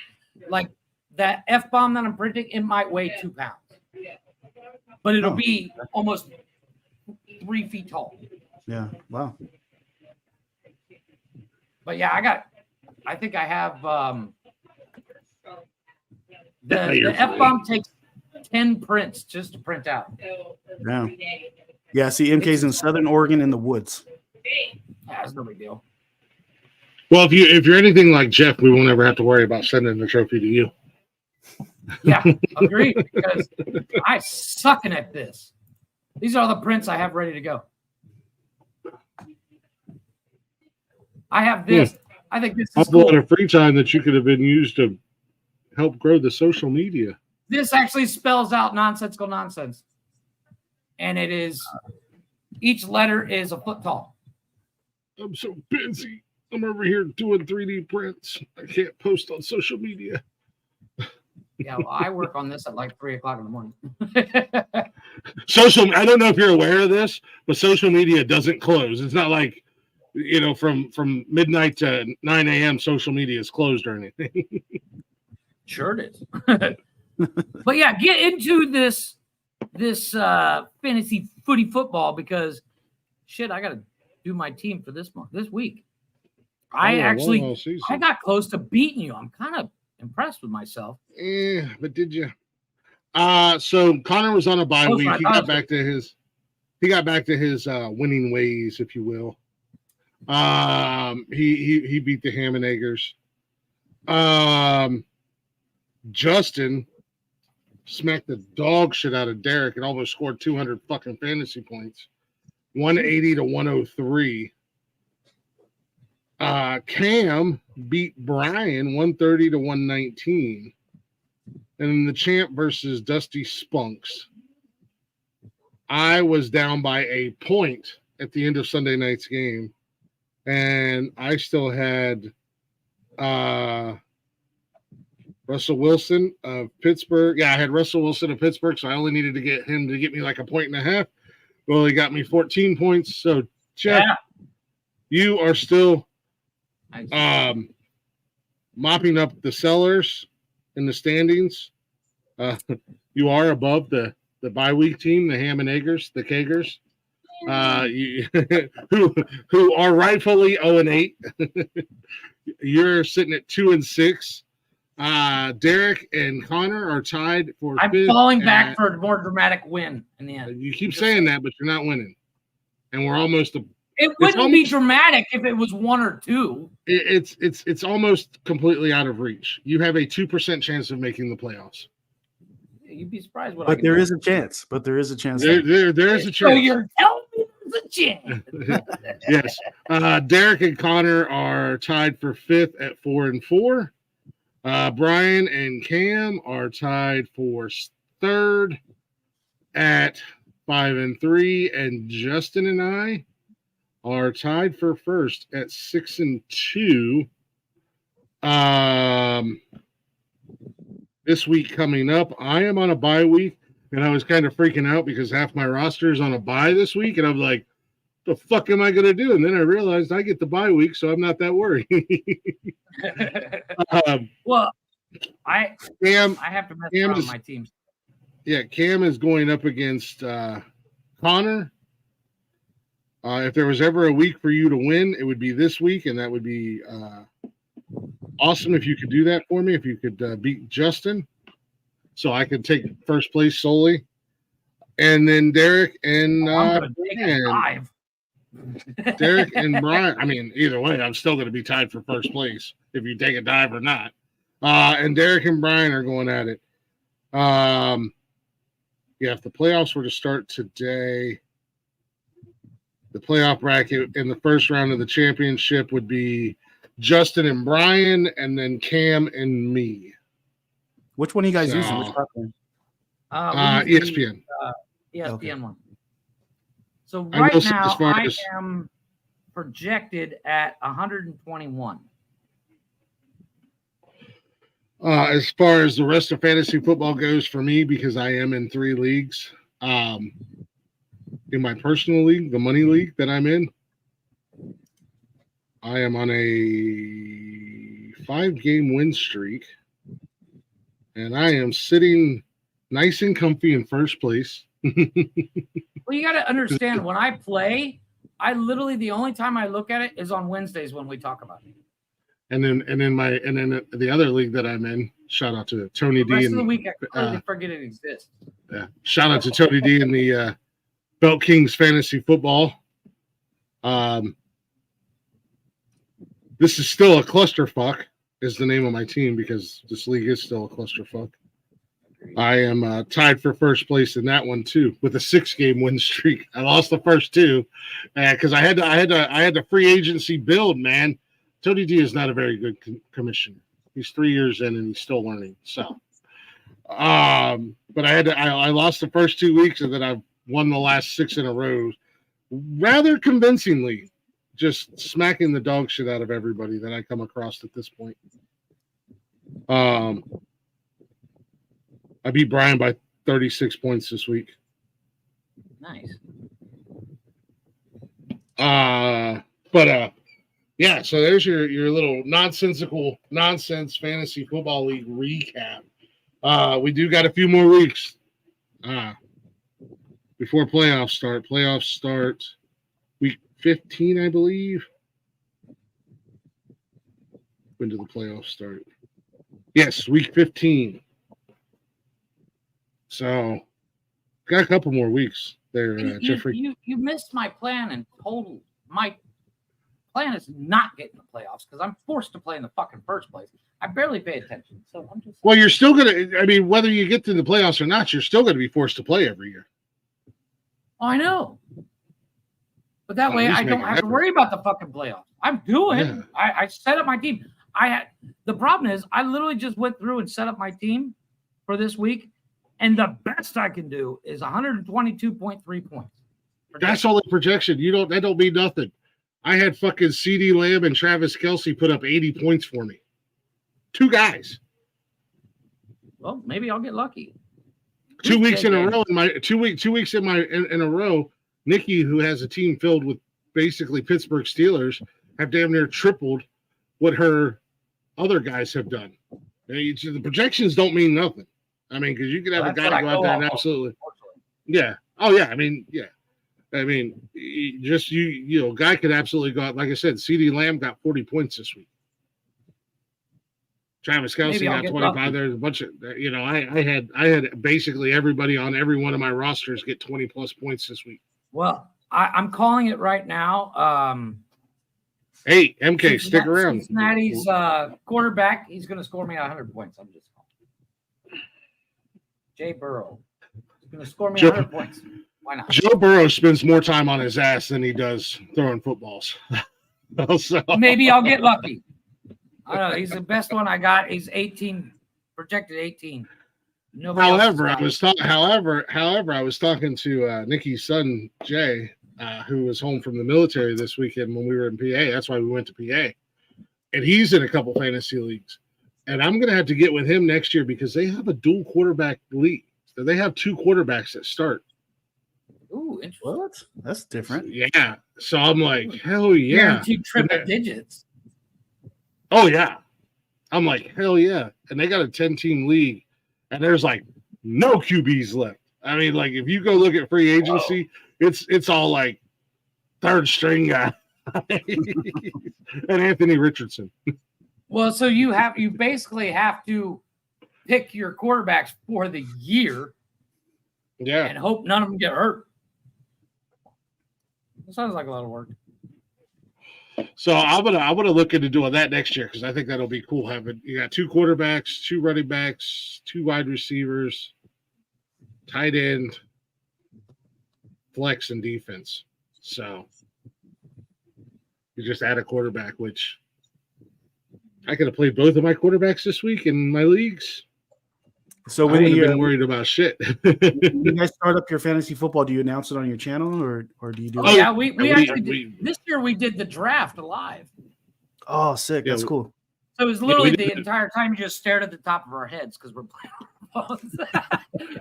Like that F-bomb that I'm printing, it might weigh 2 pounds, but it'll be almost 3 feet tall. Yeah. Wow. But yeah, I think I have the F-bomb takes 10 prints just to print out. Yeah. Yeah. See, MK's in Southern Oregon in the woods. Yeah, it's no big deal. Well, if you're anything like Jeff, we won't ever have to worry about sending the trophy to you. Yeah, agreed. Because I sucking at this. These are the prints I have ready to go. I have this. I think this is a lot cool. of free time that you could have been used to help grow the social media. This actually spells out nonsensical nonsense. And it is, each letter is a foot tall. I'm so busy. I'm over here doing 3D prints. I can't post on social media. Yeah, well, I work on this at like 3 o'clock in the morning. I don't know if you're aware of this, but social media doesn't close. It's not like, from midnight to 9 a.m. social media is closed or anything. Sure it is. But yeah, get into this fantasy football because shit, I got to do my team for this week. I got close to beating you. I'm kind of impressed with myself. Yeah, but did you? So Connor was on a bye week. He got back to his winning ways, if you will. He beat the Ham and Eggers. Justin smacked the dog shit out of Derek and almost scored 200 fucking fantasy points. 180 to 103. Cam beat Brian 130 to 119. And then the champ versus Dusty Spunks. I was down by a point at the end of Sunday night's game. And I still had Russell Wilson of Pittsburgh. Yeah, I had Russell Wilson of Pittsburgh, so I only needed to get him to get me like a point and a half. Well, he got me 14 points. So, Jeff, you are still mopping up the sellers in the standings. You are above the bye week team, the Ham and Eggers, the Kagers, who are rightfully 0-8. You're sitting at 2-6. Derek and Connor are tied for I'm fifth. falling back for a more dramatic win in the end. You keep saying that, but you're not winning. And we're almost it wouldn't be dramatic if it was 1 or 2. It's almost completely out of reach. You have a 2% chance of making the playoffs. You'd be surprised what. But there is a chance. There is a chance. There is a chance. So you're telling me there's a chance? Yes. Derek and Connor are tied for 5th at 4-4. Brian and Cam are tied for 3rd at 5-3, and Justin and I are tied for 1st at 6-2. This week coming up, I am on a bye week, and I was kind of freaking out because half my roster is on a bye this week, and I'm like, the fuck am I going to do? And then I realized I get the bye week, so I'm not that worried. Well, I have to mess around with my teams. Yeah, Cam is going up against Connor. If there was ever a week for you to win, it would be this week, and that would be awesome if you could do that for me, if you could beat Justin, so I could take first place solely. And then Derek and Derek and Brian. I mean, either way, I'm still going to be tied for first place if you take a dive or not. And Derek and Brian are going at it. Yeah, if the playoffs were to start today, the playoff bracket in the first round of the championship would be Justin and Brian, and then Cam and me. Which one are you guys using? Which platform? ESPN. ESPN one. So right now I am projected at 121. As far as the rest of fantasy football goes for me, because I am in 3 leagues. In my personal league, the money league that I'm in, I am on a 5-game win streak, and I am sitting nice and comfy in first place. Well, you got to understand, when I play, I literally, the only time I look at it is on Wednesdays when we talk about it. And then the other league that I'm in, shout out to Tony D. The rest of the week, I completely forget it exists. Yeah, shout out to Tony D in the Belt Kings fantasy football. This is still a clusterfuck, is the name of my team, because this league is still a clusterfuck. I am tied for first place in that one too, with a 6-game win streak. I lost the first 2 because I had to free agency build. Man, Tony D is not a very good commissioner. He's 3 years in and he's still learning. So, but I lost the first 2 weeks, and then I've won the last 6 in a row, rather convincingly, just smacking the dog shit out of everybody that I come across at this point. I beat Brian by 36 points this week. Nice. Yeah, so there's your little nonsensical nonsense fantasy football league recap. We do got a few more weeks before playoffs start. Playoffs start week 15, I believe. When do the playoffs start? Yes, week 15. So, got a couple more weeks there, Jeffrey. You missed my plan and total. My plan is not getting the playoffs because I'm forced to play in the fucking first place. I barely pay attention, so I'm just. Well, you're still gonna. I mean, whether you get to the playoffs or not, you're still gonna be forced to play every year. Oh, I know. But that way least I make don't an have to effort. worry about the fucking playoffs. I'm doing. Yeah. I set up my team. The problem is I literally just went through and set up my team for this week, and the best I can do is 122.3 points. That's only projection. That don't mean nothing. I had fucking CeeDee Lamb and Travis Kelce put up 80 points for me. 2 guys. Well, maybe I'll get lucky. 2 weeks in a JJ? row in my 2 weeks in a row. Nikki, who has a team filled with basically Pittsburgh Steelers, have damn near tripled what her other guys have done. The projections don't mean nothing. I mean, because you could have a guy go out there and absolutely, yeah. Oh yeah. I mean, yeah. I mean, a guy could absolutely go out. Like I said, CeeDee Lamb got 40 points this week. Travis Kelce got 25. Lucky. There's a bunch of, I had basically everybody on every one of my rosters get 20 plus points this week. Well, I'm calling it right now. Hey, MK, stick around. Cincinnati's quarterback, he's going to score me 100 points. I'm just calling. Jay Burrow. He's going to score me 100 points. Why not? Joe Burrow spends more time on his ass than he does throwing footballs. So. Maybe I'll get lucky. I don't know. He's the best one I got. He's 18, projected 18. However, I was talking to Nikki's son Jay, who was home from the military this weekend when we were in PA. That's why we went to PA, and he's in a couple fantasy leagues. And I'm gonna have to get with him next year because they have a dual quarterback league. So they have 2 quarterbacks that start. Ooh, interesting. What? That's different. Yeah. So I'm like, hell yeah. Guaranteed triple digits. Oh yeah. I'm like, hell yeah. And they got a 10-team league. And there's like no QBs left. I mean, like if you go look at free agency, it's all like 3rd string guy and Anthony Richardson. Well, so you basically have to pick your quarterbacks for the year, and hope none of them get hurt. That sounds like a lot of work. So I'm gonna look into doing that next year because I think that'll be cool. You got 2 quarterbacks, 2 running backs, 2 wide receivers, tight end, flex, and defense. So you just add a quarterback, which I could have played both of my quarterbacks this week in my leagues. So when you been worried about shit. When you guys start up your fantasy football, do you announce it on your channel or do you do? Oh yeah, we actually did. This year we did the draft live. Oh, sick! That's cool. So it was literally the entire time you just stared at the top of our heads because we're playing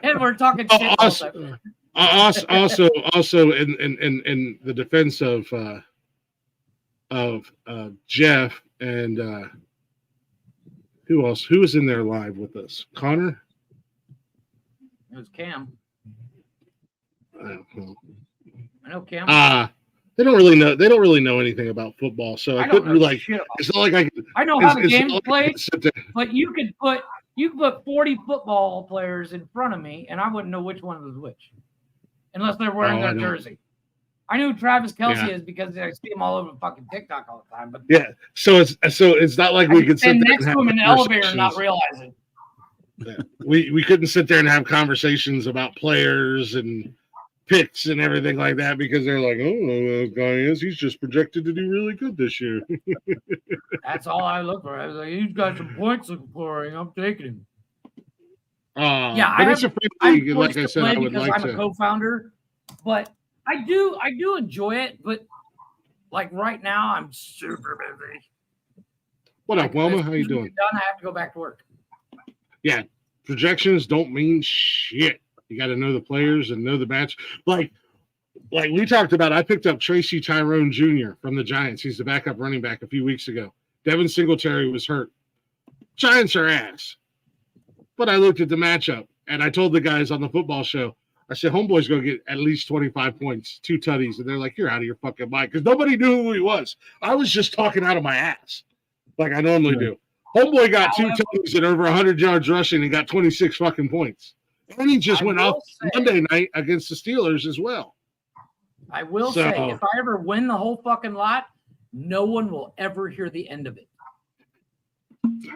and we're talking shit. Also, in the defense of Jeff and who else? Who was in there live with us? Connor. It was Cam. I know Cam. They don't really know anything about football, so I couldn't like. It's not like I could. I know how the game's played, but you could put 40 football players in front of me, and I wouldn't know which one was which, unless they're wearing their jersey. I knew who Travis Kelce is because I see him all over fucking TikTok all the time. But yeah, so it's not like we could sit next to him in the elevator and not realize it. Yeah. We couldn't sit there and have conversations about players and picks and everything like that because they're like, oh, guy he's just projected to do really good this year. That's all I look for. I was like, he's got some points looking for him. I'm taking him. Yeah, I'm like I said, I would like I'm a co-founder, but I do enjoy it. But like right now, I'm super busy. What up, Wilma? How you doing? Done. I have to go back to work. Yeah, projections don't mean shit. You got to know the players and know the match. Like we talked about, I picked up Tracy Tyrone Jr. from the Giants. He's the backup running back a few weeks ago. Devin Singletary was hurt. Giants are ass. But I looked at the matchup, and I told the guys on the football show, I said, homeboy's going to get at least 25 points, 2 tutties. And they're like, you're out of your fucking mind. Because nobody knew who he was. I was just talking out of my ass like I normally do. Homeboy got 2 tutties and over 100 yards rushing and got 26 fucking points. And he just went off Monday night against the Steelers as well. I will say, if I ever win the whole fucking lot, no one will ever hear the end of it.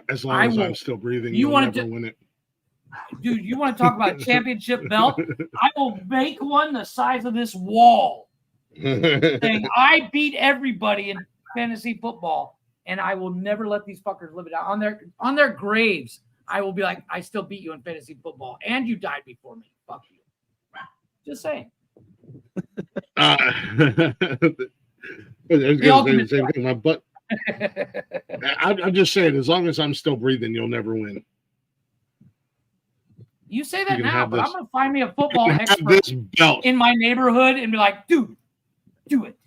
As long as I'm still breathing, you'll never win it. Dude, you want to talk about a championship belt? I will make one the size of this wall saying I beat everybody in fantasy football, and I will never let these fuckers live it out on their graves. I will be like, I still beat you in fantasy football, and you died before me. Fuck you. Just saying. Same thing. My butt. I'm just saying, as long as I'm still breathing, you'll never win. You say that You can now, have but this. I'm going to find me a football Have expert this belt, in my neighborhood and be like, dude, do it.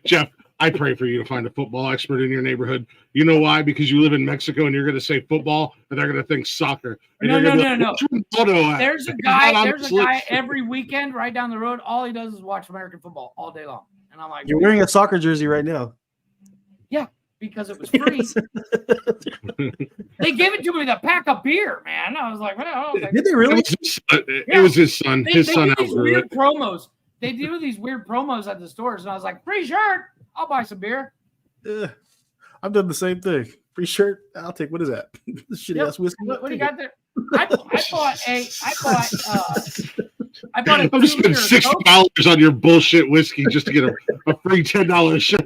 Jeff. I pray for you to find a football expert in your neighborhood. You know why? Because you live in Mexico and you're going to say football, and they're going to think soccer. And No. Like, There's a guy every weekend right down the road. All he does is watch American football all day long. And I'm like, You're wearing a soccer jersey right now. Yeah, because it was free. They gave it to me with a pack of beer, man. I was like, well, Did they really? It was his son. His son do these outgrew weird it. promos. They do these weird promos at the stores, and I was like, free shirt. I'll buy some beer. I've done the same thing. Free shirt. I'll take. What is that? Shitty ass whiskey. What do you got there? I bought a I'm just spending $6 on your bullshit whiskey just to get a free $10 shirt.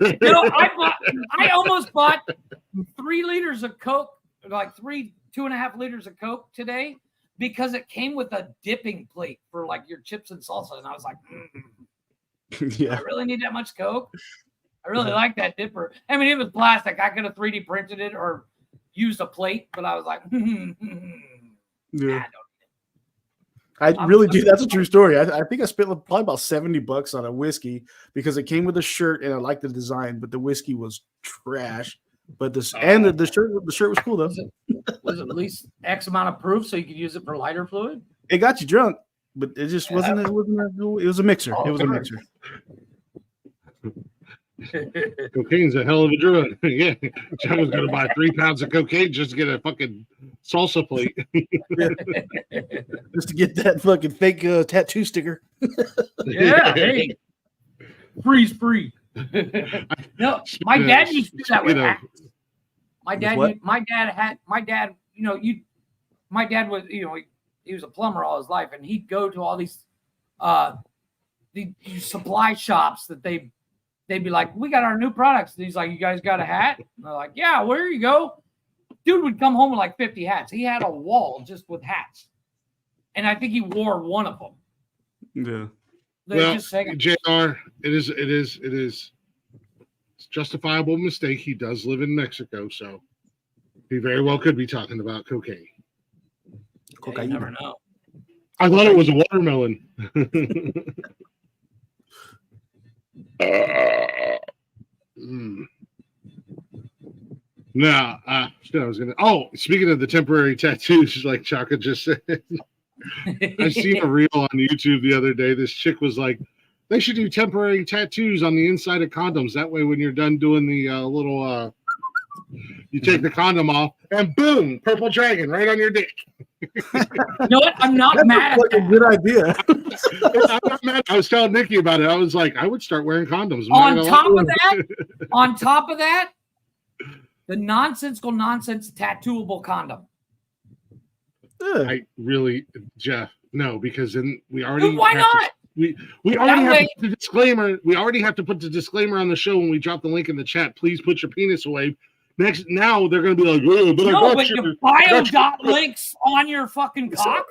I almost bought 3 liters of Coke, like 2.5 liters of Coke today, because it came with a dipping plate for like your chips and salsa, and I was like, Yeah. I really need that much Coke. I really like that dipper. I mean, it was plastic. I could have 3D printed it or used a plate, but I was like, yeah. I really do. That's a true story. I think I spent probably about $70 on a whiskey because it came with a shirt and I liked the design, but the whiskey was trash. But the shirt was cool though. Was it at least X amount of proof so you could use it for lighter fluid? It got you drunk, but it just wasn't. It was a mixer. It was a mixer. Cocaine's a hell of a drug. Yeah, I was going to buy 3 pounds of cocaine just to get a fucking salsa plate. Just to get that fucking fake tattoo sticker. Yeah, hey, freeze free. No, my dad used to do that with hats. My dad was, he was a plumber all his life, and he'd go to all these supply shops that they'd be like, we got our new products. And he's like, you guys got a hat? And they're like, yeah, where you go? Dude would come home with like 50 hats. He had a wall just with hats. And I think he wore one of them. Yeah. Well, JR, it's justifiable mistake. He does live in Mexico, so he very well could be talking about cocaine. Yeah, you never know. I thought it was a watermelon. No, I was gonna. Oh, speaking of the temporary tattoos, like Chaka just said, I seen a reel on YouTube the other day. This chick was like, they should do temporary tattoos on the inside of condoms. That way, when you're done doing the little, you take the condom off, and boom, purple dragon right on your dick. You know what? I'm not mad at that. A good idea. I'm not mad. I was telling Nikki about it. I was like, I would start wearing condoms. On top of that, the nonsensical nonsense tattooable condom. I really, Jeff, no, because then we already. Dude, why not? We already have to put the disclaimer. We already have to put the disclaimer on the show when we drop the link in the chat. Please put your penis away. Now they're going to be like, oh, but your bio dot links on your fucking cock.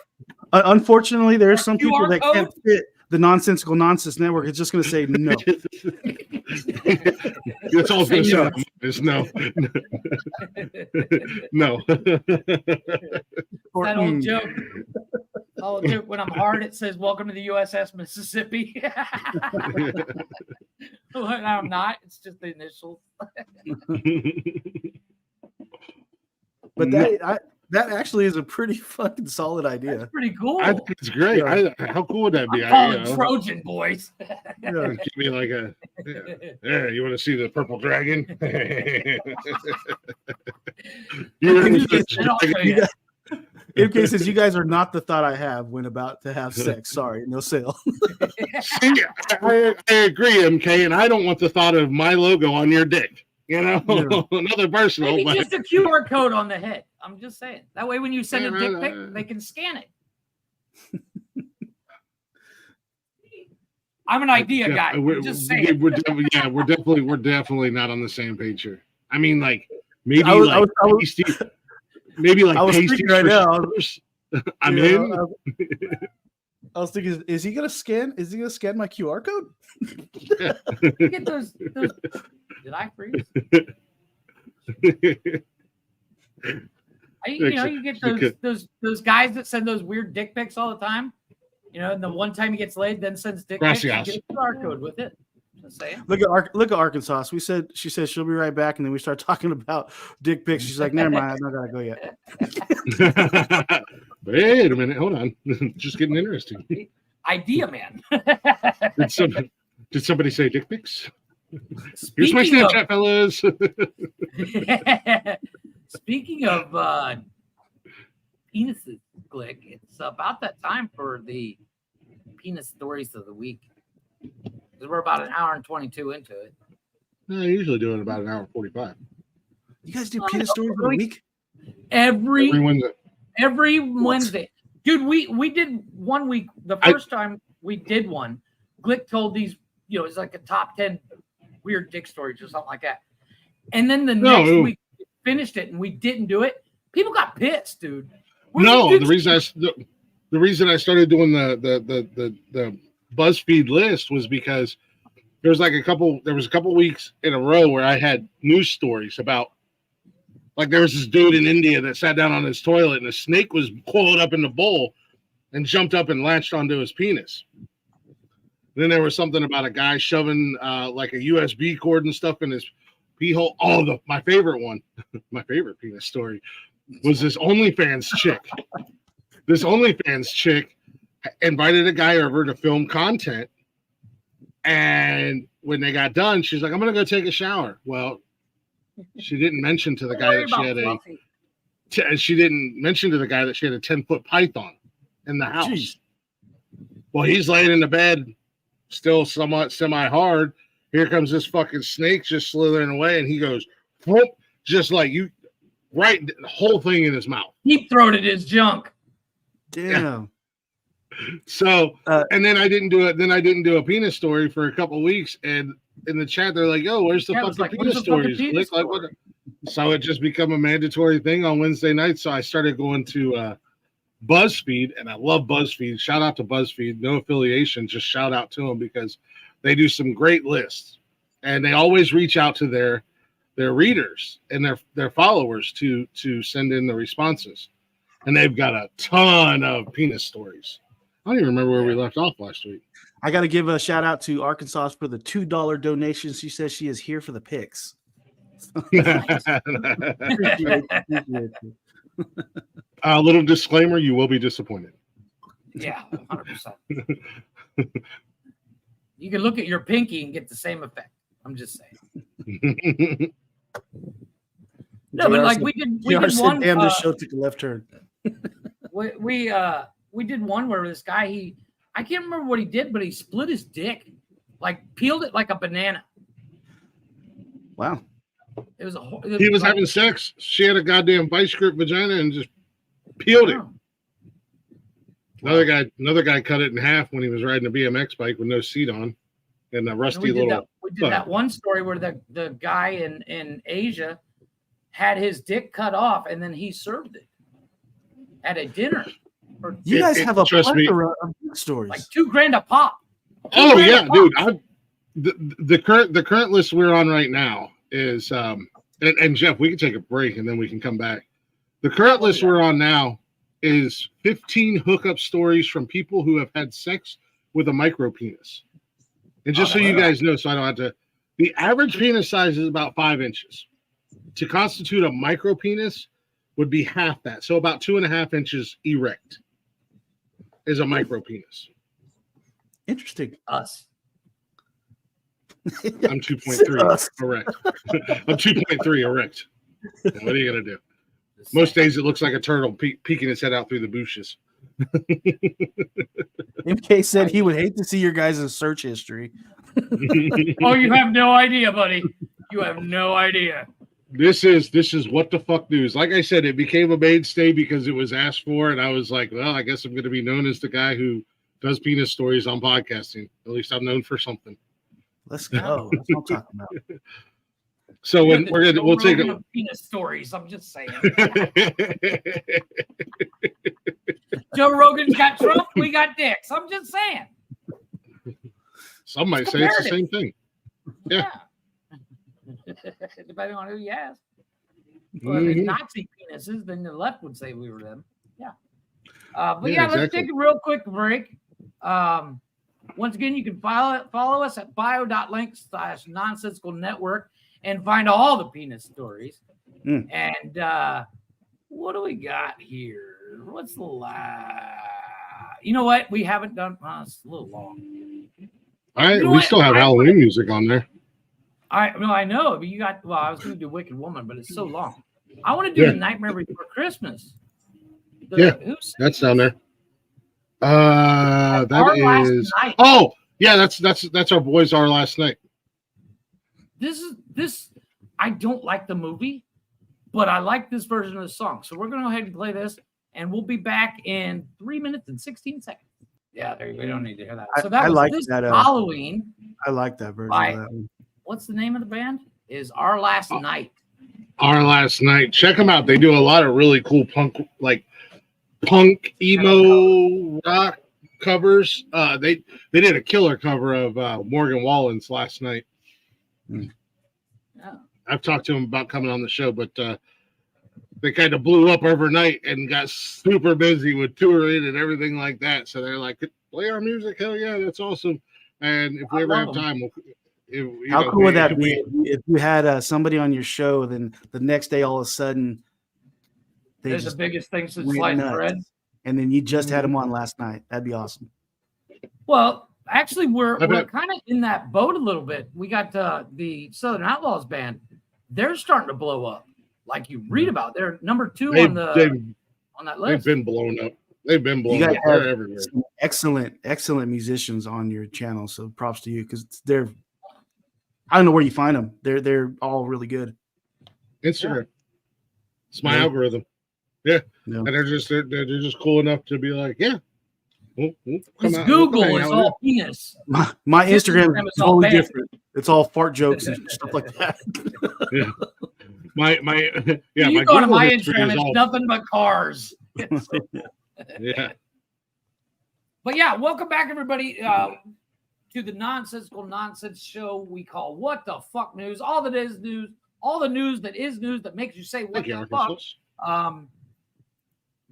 Unfortunately, there are some people that can't fit the Nonsensical Nonsense Network. It's just going to say no. That's all it's going to say. Is no. No. That old joke. When I'm hard, it says, welcome to the USS Mississippi. When I'm not, it's just the initials. But that actually is a pretty fucking solid idea. That's pretty cool. I think it's great. Yeah. How cool would that be? I'm calling Trojan boys. Give me like a, there, you want to see the purple dragon? In cases you guys are not the thought I have when about to have sex. Sorry, no sale. See, I agree, MK, and I don't want the thought of my logo on your dick. Another personal. Maybe just a QR code on the head. I'm just saying. That way, when you send a dick pic, they can scan it. I'm an idea Yeah, guy. we're, I'm just saying. we're definitely not on the same page here. I mean, like maybe I was- like I was- pasty, maybe like I was pasties thinking right for now, strippers. I'm You in. know, I was thinking, is he gonna scan? Is he gonna scan my QR code? You get those. Did I freeze? You get those guys that send those weird dick pics all the time. You know, and the one time he gets laid, then sends dick pics. You Gracias. get a QR code with it. Just saying. Look at Arkansas. She said she'll be right back, and then we start talking about dick pics. She's like, never mind, I'm not gonna go yet. Wait a minute, hold on. Just getting interesting. Idea man. Did somebody say dick pics? Here's my Snapchat, fellas. Speaking of penises, Glick, it's about that time for the penis stories of the week. Because we're about an hour and 22 into it. I usually do it about an hour and 45. You guys do penis stories of the week? Every Wednesday. Wednesday. Dude, we did 1 week. The first time we did one, Glick told these, it's like a top 10 weird dick stories or something like that. And then the next week we finished it and we didn't do it. People got pissed, dude. The reason I started doing the BuzzFeed list was because there was a couple weeks in a row where I had news stories about, like, there was this dude in India that sat down on his toilet and a snake was coiled up in the bowl and jumped up and latched onto his penis. Then there was something about a guy shoving like a USB cord and stuff in his pee hole. Oh, my favorite one, my favorite penis story was this OnlyFans chick. This OnlyFans chick invited a guy over to film content. And when they got done, she's like, I'm going to go take a shower. Well, she didn't mention to the guy that she had a 10-foot python in the house. Jeez. Well, he's laying in the bed, still somewhat semi-hard. Here comes this fucking snake just slithering away, and he goes, whoop, just like you, right, the whole thing in his mouth. Deep-throated his junk. Damn. Yeah. So, and then I didn't do it. Then I didn't do a penis story for a couple of weeks, and in the chat they're like, "Yo, where's the fucking penis stories?" Like, what? So it just become a mandatory thing on Wednesday nights. So I started going to BuzzFeed, and I love BuzzFeed. Shout out to BuzzFeed. No affiliation, just shout out to them because they do some great lists, and they always reach out to their readers and their followers to send in the responses, and they've got a ton of penis stories. I don't even remember where we left off last week. I got to give a shout out to Arkansas for the $2 donation. She says she is here for the pics. A little disclaimer: you will be disappointed. Yeah, 100%. You can look at your pinky and get the same effect. I'm just saying. No, but like we did one. Damn, this show took a left turn. We did one where this guy, I can't remember what he did, but he split his dick, like peeled it like a banana. Wow. He was having sex. She had a goddamn vice grip vagina and just peeled it. Another guy cut it in half when he was riding a BMX bike with no seat on and a rusty little. We did that one story where the guy in Asia had his dick cut off and then he served it at a dinner. You guys have a plethora of stories. Like $2,000 a pop. Oh yeah, dude. The current list we're on right now is and Jeff, we can take a break and then we can come back. The current list we're on now is 15 hookup stories from people who have had sex with a micro penis. And just so you guys know, so I don't have to. The average penis size is about 5 inches. To constitute a micro penis would be half that, so about 2.5 inches erect is a micro penis. Interesting. Us. I'm 2.3 erect. I'm 2.3 erect. What are you gonna do? Most days it looks like a turtle peeking its head out through the bushes. MK said he would hate to see your guys' search history. Oh, you have no idea, buddy. You have no idea. This is what the fuck news. Like I said, it became a mainstay because it was asked for, and I was like, well, I guess I'm going to be known as the guy who does penis stories on podcasting. At least I'm known for something. Let's go. That's what I'm talking about. So when we'll take a penis stories. I'm just saying. Joe Rogan's got Trump. We got dicks. I'm just saying. Some might say it's the same thing. Yeah. Depending on who you ask. Well, if it's Nazi penises, then the left would say we were them. Yeah. But yeah, exactly. Let's take a real quick break. Once again, you can follow us at bio.link/nonsensical network and find all the penis stories. And what do we got here? What's the last? You know what? We haven't done. It's a little long. We still have Halloween music on there. I know, but you got. Well, I was going to do Wicked Woman, but it's so long. I want to do The Nightmare Before Christmas. That's down there. That is. Oh, yeah, that's our boys. Our last night. This. I don't like the movie, but I like this version of the song. So we're going to go ahead and play this, and we'll be back in 3 minutes and 16 seconds. Yeah, there you go. We don't need to hear that. So that was like this Halloween. I like that version of that one. What's the name of the band? Is Our Last Night. Our Last Night. Check them out. They do a lot of really cool punk emo rock covers. They did a killer cover of Morgan Wallen's Last Night. Yeah. I've talked to them about coming on the show, but they kind of blew up overnight and got super busy with touring and everything like that. So they're like, play our music. Hell yeah, that's awesome. And if we ever have time, how cool would that be if you had somebody on your show, then the next day all of a sudden they're the biggest thing since sliced bread, and then you just had them on last night? That'd be awesome. Well, actually, we're kind of in that boat a little bit. We got the Southern Outlaws band. They're starting to blow up, like you read about. They're number 2 on that list. They've been blown up. They've been blown up. They're everywhere. Excellent musicians on your channel. So props to you, because they're. I don't know where you find them. They're all really good. Instagram. It's my algorithm. Yeah. And they're just cool enough to be like, yeah. It's Google is all penis. My Instagram is totally different. It's all fart jokes and stuff like that. Yeah. You go to my Instagram, it's nothing but cars. Yeah. But yeah, welcome back, everybody, to the Nonsensical Nonsense show we call What the Fuck News. All that is news, all the news that is news that makes you say what the fuck.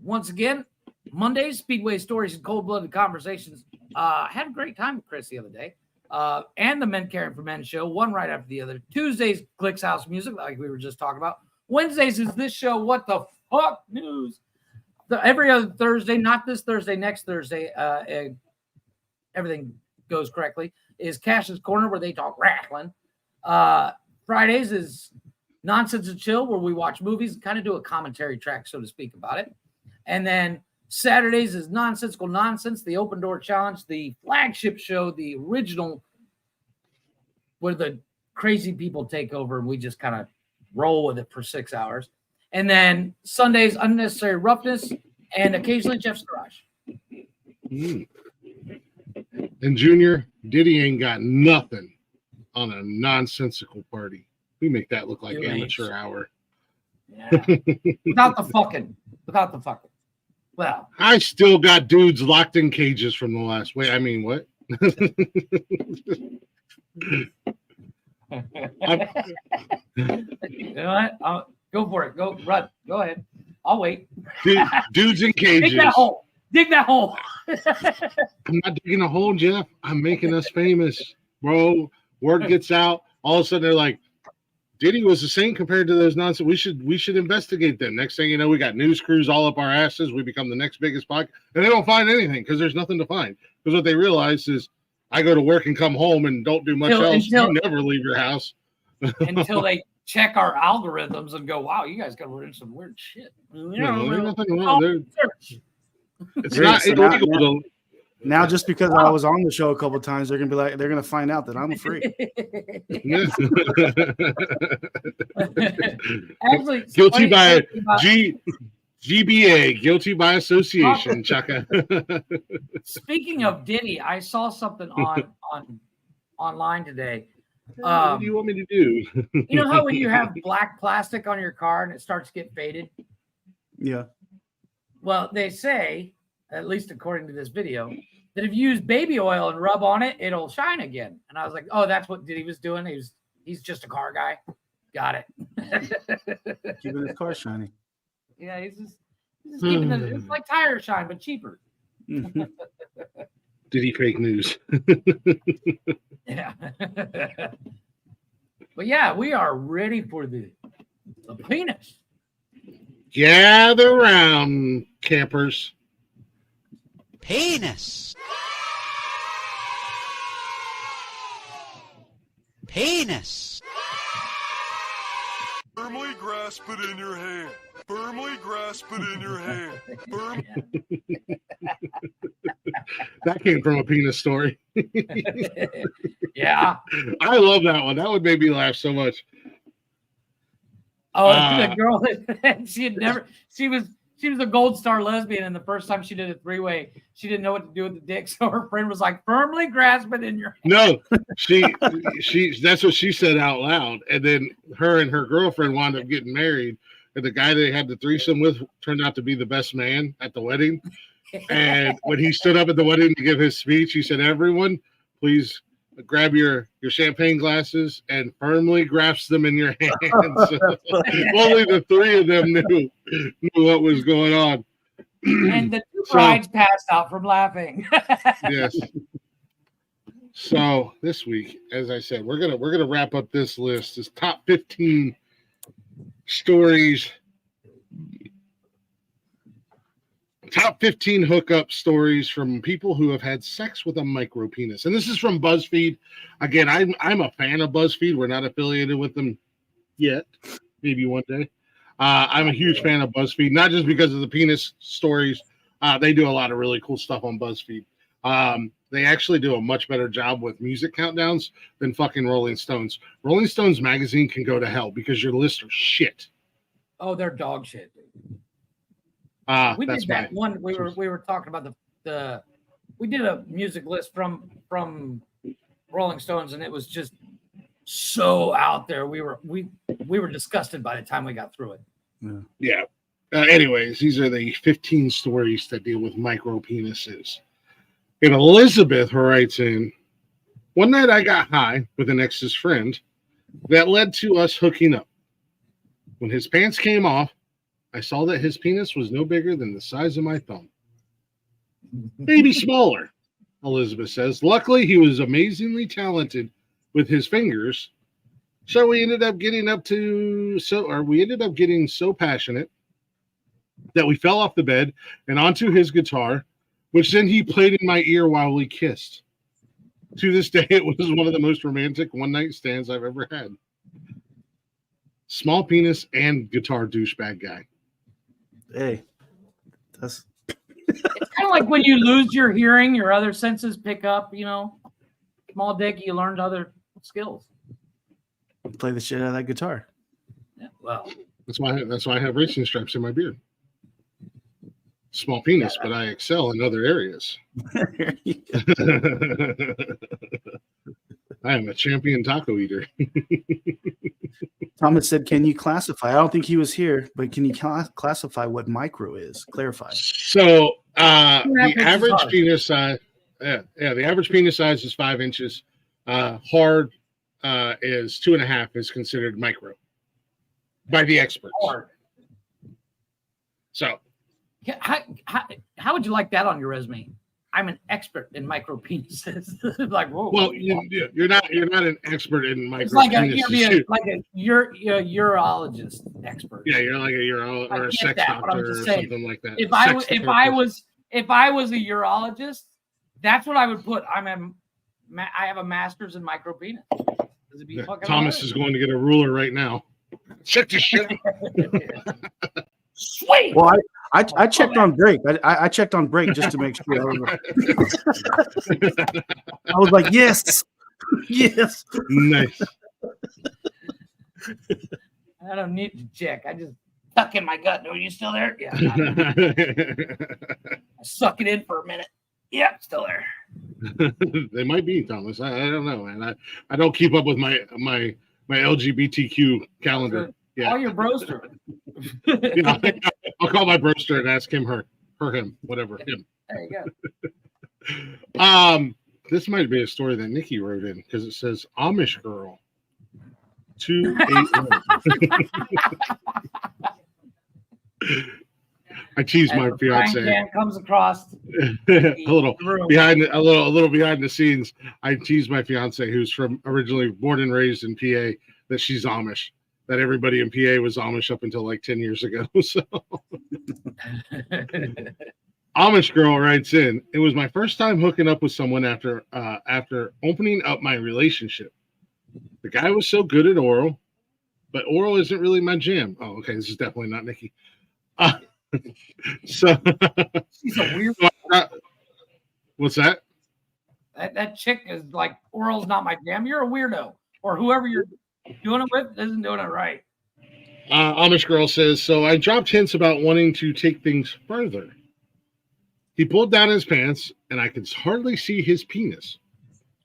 Once again, Mondays, Speedway Stories and Cold-Blooded Conversations. Had a great time with Chris the other day. And the Men Caring for Men show, one right after the other. Tuesdays, Clicks House Music, like we were just talking about. Wednesdays is this show, What the Fuck News. Every other Thursday, not this Thursday, next Thursday, everything goes correctly, is Cash's Corner, where they talk wrestling. Fridays is Nonsense and Chill, where we watch movies and kind of do a commentary track, so to speak, about it. And then Saturdays is Nonsensical Nonsense, the Open Door Challenge, the flagship show, the original, where the crazy people take over and we just kind of roll with it for 6 hours. And then Sundays, Unnecessary Roughness, and occasionally Jeff's Garage. And Junior, Diddy ain't got nothing on a nonsensical party. We make that look like amateur hour. Yeah. Without the fucking. Well, I still got dudes locked in cages from the last. Wait, I mean, what? You know what? Go for it. Go run. Go ahead. I'll wait. Dudes in cages. Dig that hole. I'm not digging a hole, Jeff. I'm making us famous, bro. Word gets out. All of a sudden, they're like, Diddy was a saint compared to those nonsense. We should investigate them. Next thing you know, we got news crews all up our asses. We become the next biggest podcast, and they don't find anything because there's nothing to find. Because what they realize is, I go to work and come home and don't do much else. You never leave your house until they check our algorithms and go, "Wow, you guys got rid of some weird shit." There's nothing wrong. It's not illegal. Now, just because I was on the show a couple of times, they're gonna find out that I'm free. Actually, guilty by GBA, guilty by association, Chaka. Speaking of Diddy, I saw something online today. What do you want me to do? You know how when you have black plastic on your car and it starts to get faded? Yeah. Well, they say, at least according to this video, that if you use baby oil and rub on it, it'll shine again. And I was like, oh, that's what Diddy was doing. He's just a car guy. Got it. Keeping his car shiny. Yeah, he's just keeping it. It's like tire shine, but cheaper. Diddy fake news. Yeah. But yeah, we are ready for the penis. Gather round, campers. Penis. Penis. Firmly grasp it in your hand. Firmly grasp it in your hand. That came from a penis story. Yeah. I love that one. That would make me laugh so much. Oh, the girl, she was a gold star lesbian, and the first time she did a three-way, she didn't know what to do with the dick, so her friend was like, firmly grasp it in your hand. No, she that's what she said out loud. And then her and her girlfriend wound up getting married. And the guy they had the threesome with turned out to be the best man at the wedding. And when he stood up at the wedding to give his speech, he said, everyone, please grab your champagne glasses and firmly grasp them in your hands. Only the three of them knew what was going on. And the two brides passed out from laughing. Yes. So this week, as I said, we're gonna wrap up this list. This top 15 stories, top 15 hookup stories from people who have had sex with a micro penis. And this is from BuzzFeed. Again, I'm a fan of BuzzFeed. We're not affiliated with them yet. Maybe one day. I'm a huge fan of BuzzFeed, not just because of the penis stories. They do a lot of really cool stuff on BuzzFeed. They actually do a much better job with music countdowns than fucking Rolling Stones. Rolling Stones magazine can go to hell because your lists are shit. Oh, they're dog shit. We did that one. We were talking about the we did a music list from Rolling Stones, and it was just so out there. We were disgusted by the time we got through it. Yeah. Anyways, these are the 15 stories that deal with micro penises. And Elizabeth writes in, one night I got high with an ex's friend that led to us hooking up. When his pants came off, I saw that his penis was no bigger than the size of my thumb. Maybe smaller, Elizabeth says. Luckily, he was amazingly talented with his fingers. So we ended up getting so passionate that we fell off the bed and onto his guitar, which then he played in my ear while we kissed. To this day, it was one of the most romantic one-night stands I've ever had. Small penis and guitar douchebag guy. Hey, that's It's kind of like when you lose your hearing, your other senses pick up, small dick, you learned other skills. play the shit out of that guitar. Yeah, well, That's why I have racing stripes in my beard. Small penis, but I excel in other areas. I am a champion taco eater. Thomas said, can you classify? I don't think he was here, but can you classify what micro is? Clarify. So the average penis size, the average penis size is 5 inches. Hard is 2.5 is considered micro by the experts. hard. So How would you like that on your resume? I'm an expert in micro penises. Like, whoa. well, you're not an expert in micro It's like penises. you're a urologist expert. Yeah, you're like a urologist or a sex doctor or something like that. If I was a urologist, that's what I would put. I have a master's in micro penis. Does it be fucking Thomas hard? is going to get a ruler right now. Check this shit. Sweet. Well, I checked on break. I checked on break just to make sure. I was like, yes, yes. Nice. I don't need to check. I just Stuck in my gut. Are you still there? Yeah. I suck it in for a minute. Yeah, still there. They might be, Thomas. I don't know, man. I don't keep up with my LGBTQ calendar. Yeah. All your broster. Yeah, I'll call my broster and ask him, her, him, whatever. Him. There you go. This might be a story that Nikki wrote in because it says Amish girl 281. I tease my fiance. Can comes across a little behind the scenes. I tease my fiance, who's originally born and raised in PA, that she's Amish. That everybody in PA was Amish up until like 10 years ago. So Amish girl writes in, it was my first time hooking up with someone after opening up my relationship. The guy was so good at oral, but oral isn't really my jam. Oh, okay. This is definitely not Nikki. So she's a weird. What's that? That chick is like, oral's not my jam. You're a weirdo, or whoever you're doing it with isn't doing it right. Amish girl says, so I dropped hints about wanting to take things further. He pulled down his pants, and I could hardly see his penis.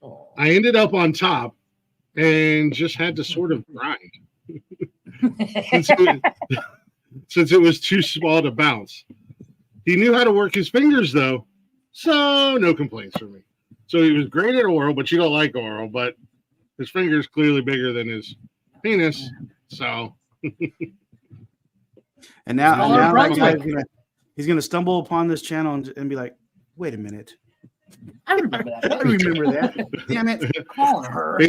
Oh. I ended up on top and just had to sort of grind. Since it was too small to bounce. He knew how to work his fingers, though, so no complaints from me. So he was great at oral, but you don't like oral, but his finger's clearly bigger than his penis, so. And now he's gonna stumble upon this channel and be like, wait a minute. I remember that. I remember that. Damn it. Calling her.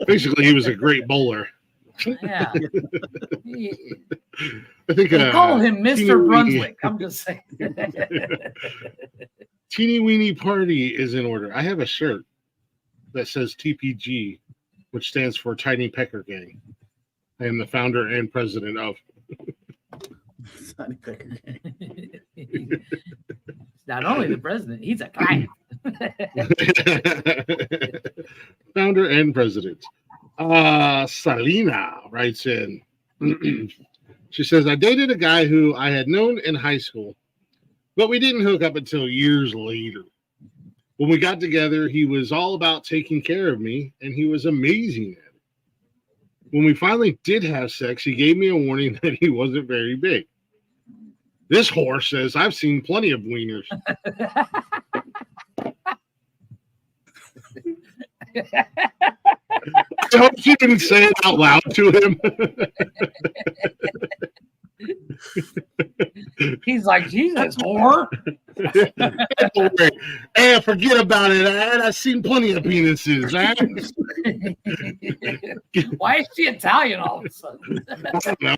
Basically, he was a great bowler. Yeah. I think call him Mr. Brunswick. I'm just saying. Teeny weeny party is in order. I have a shirt that says TPG, which stands for Tiny Pecker Gang. I am the founder and president of Tiny Pecker Gang. Not only the president, he's a client. Founder and president. Selena writes in. She says, I dated a guy who I had known in high school, but we didn't hook up until years later. When we got together, he was all about taking care of me, and he was amazing at it. When we finally did have sex, he gave me a warning that he wasn't very big. This whore says, I've seen plenty of wieners. I hope she didn't say it out loud to him. He's like, Jesus, whore. Hey, forget about it. I've seen plenty of penises. Why is she Italian all of a sudden? I don't know.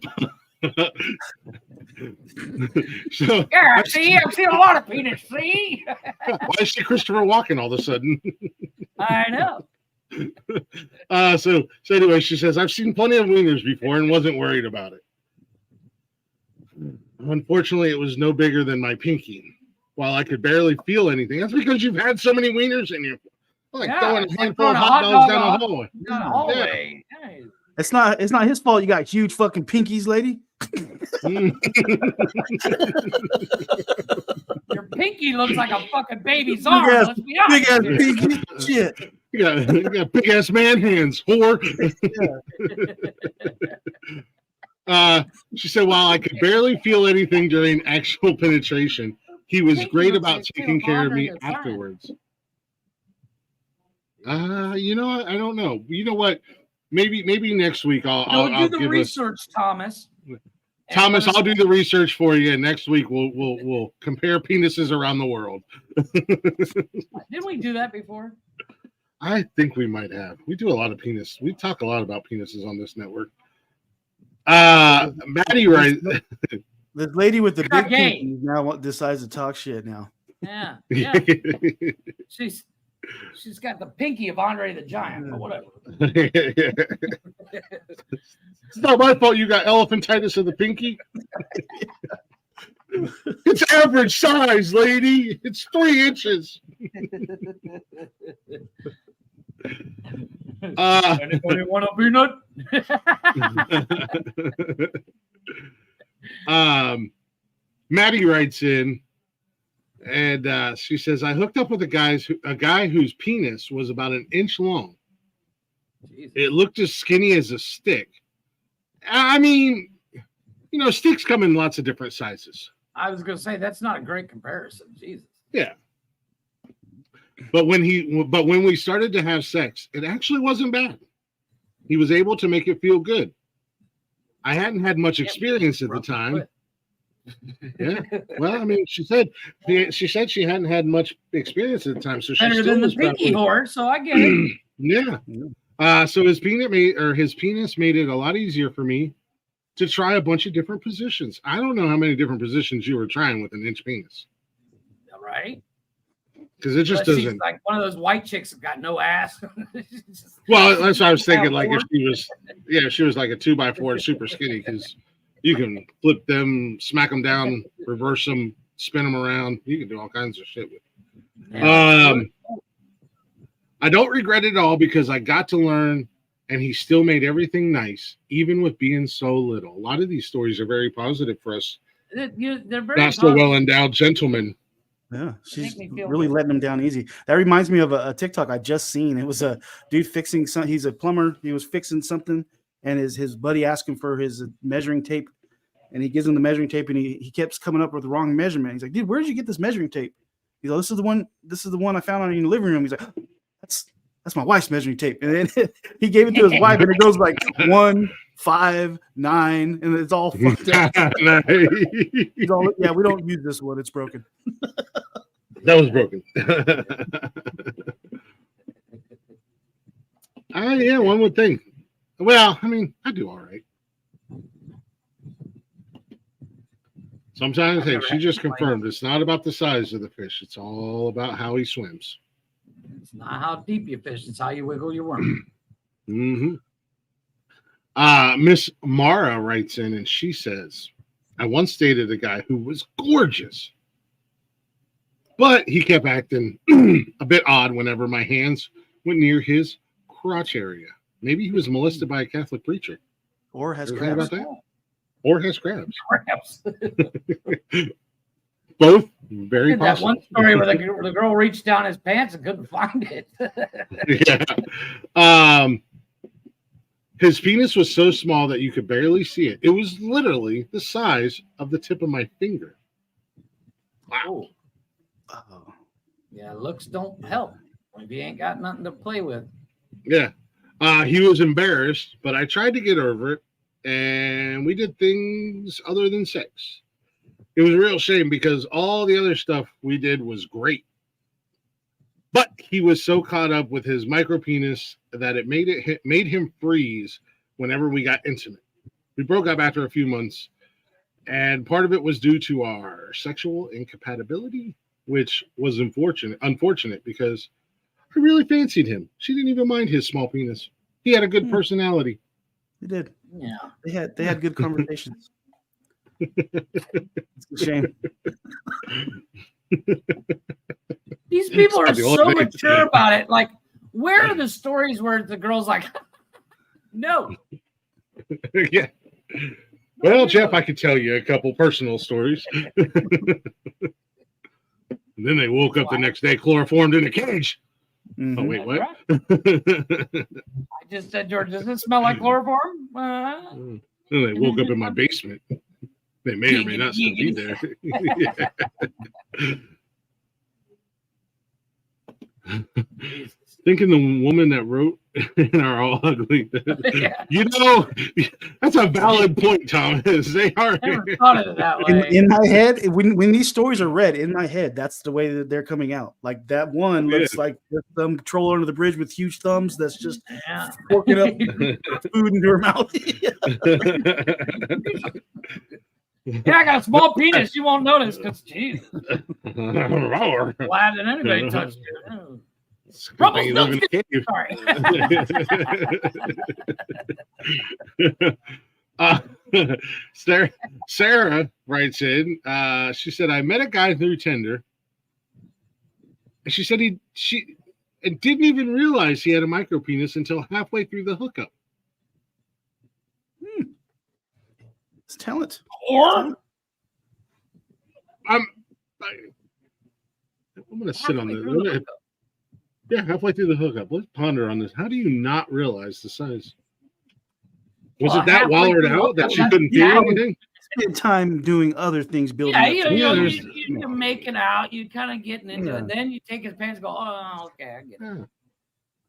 So, yeah, see, I've seen a lot of penis. See, why is she Christopher Walken all of a sudden? I know. So anyway, she says, I've seen plenty of wieners before and wasn't worried about it. Unfortunately, it was no bigger than my pinky. While I could barely feel anything, that's because you've had so many wieners in you. Like throwing a handful of hot dogs down the hallway. Down the hallway. Yeah. It's not his fault you got huge fucking pinkies, lady. Your pinky looks like a fucking baby's arm. Let's be honest. Big ass pinky. Shit. You got big ass man hands, whore. She said, while I could barely feel anything during actual penetration, he was great about taking care of me afterwards. I don't know. You know what? Maybe next week I'll do the research, Thomas. Thomas, I'll do the research for you, and next week we'll compare penises around the world. Didn't we do that before? I think we might have. We do a lot of penis. We talk a lot about penises on this network. Maddie, right? This lady with the big pinky now decides to talk shit now. Yeah. She's got the pinky of Andre the Giant, but whatever. It's not my fault you got elephantitis of the pinky. It's average size, lady. It's 3 inches. Anybody want a peanut? Maddie writes in, and she says, I hooked up with a guy whose penis was about an inch long. Jesus. It looked as skinny as a stick. I mean, sticks come in lots of different sizes. I was going to say that's not a great comparison. Jesus. Yeah. But when we started to have sex, it actually wasn't bad. He was able to make it feel good. I hadn't had much experience at the time. Yeah. Well, I mean, she said she hadn't had much experience at the time, so she Better still than the was pinky probably, whore, so I get it. Yeah. So his penis made it a lot easier for me to try a bunch of different positions. I don't know how many different positions you were trying with an inch penis. Right? Because it just Unless she's doesn't. like one of those white chicks that got no ass. Well, that's what I was thinking. Like if she was like a 2x4 super skinny, because you can flip them, smack them down, reverse them, spin them around. You can do all kinds of shit with it. I don't regret it all because I got to learn, and he still made everything nice, even with being so little. A lot of these stories are very positive for us. They're very Not so well endowed gentlemen. Yeah, she's Make me feel really good. letting him down easy. That reminds me of a TikTok I just seen. It was a dude fixing something. He's a plumber. He was fixing something, and his buddy asked him for his measuring tape, and he gives him the measuring tape, and he keeps coming up with the wrong measurement. He's like, "Dude, where did you get this measuring tape?" He's like, "This is the one. This is the one I found on in the living room." He's like, "That's my wife's measuring tape," and then he gave it to his wife, and it goes like 1, 5, 9, and it's all fucked up. He's all, yeah, we don't use this one. It's broken. That was broken. Yeah, one would think. Well, I mean, I do all right. Sometimes, hey, she just confirmed it's not about the size of the fish. It's all about how he swims. It's not how deep you fish. It's how you wiggle your worm. Miss Mara writes in, and she says, I once dated a guy who was gorgeous, but he kept acting a bit odd whenever my hands went near his crotch area. Maybe he was molested by a Catholic preacher. Or has Ever heard crabs. about that? Or has crabs. Perhaps. Both very That possible. one story where the girl reached down his pants and couldn't find it. Yeah. His penis was so small that you could barely see it. It was literally the size of the tip of my finger. Wow. Oh. Yeah, looks don't help if you ain't got nothing to play with. Yeah. He was embarrassed, but I tried to get over it, and we did things other than sex. It was a real shame because all the other stuff we did was great. But he was so caught up with his micro penis that it made him freeze whenever we got intimate. We broke up after a few months, and part of it was due to our sexual incompatibility, which was unfortunate because I really fancied him. She didn't even mind his small penis. He had a good personality. They did. Yeah. They had good conversations. It's a shame. These people are It's the so only thing. mature about it. Like, where are the stories where the girl's like, no? Yeah. Well, Jeff, I could tell you a couple personal stories. And then they woke up the next day chloroformed in a cage. Mhm. Oh, wait, what? I just said, George, does it smell like chloroform? Then they woke up in my basement. They may or may not still be there. Jesus. Thinking the woman that wrote are all ugly. Yeah. You know, that's a valid point, Thomas. They are. I never thought of it that way. In my head, when these stories are read in my head, that's the way that they're coming out. Like that one looks like some troll under the bridge with huge thumbs that's just Yeah. forking up food into her mouth. Yeah, I got a small penis. You won't notice because, geez, glad that anybody touched it. It's a good thing you live in a cave. Sorry. Sarah writes in. She said, "I met a guy through Tinder, and she said she didn't even realize he had a micro penis until halfway through the hookup. It's talent. Or I'm going to sit on halfway this. through the hookup. Yeah, halfway through the hookup. Let's ponder on this. How do you not realize the size? Was Well, it that halfway wallered through the out that hookup, she couldn't yeah, feel anything? Spend time doing other things, building Yeah, up. you to know, it. you're making out, you're kind of getting into Yeah. it. Then you take his pants and go, oh, okay, I get it. Yeah.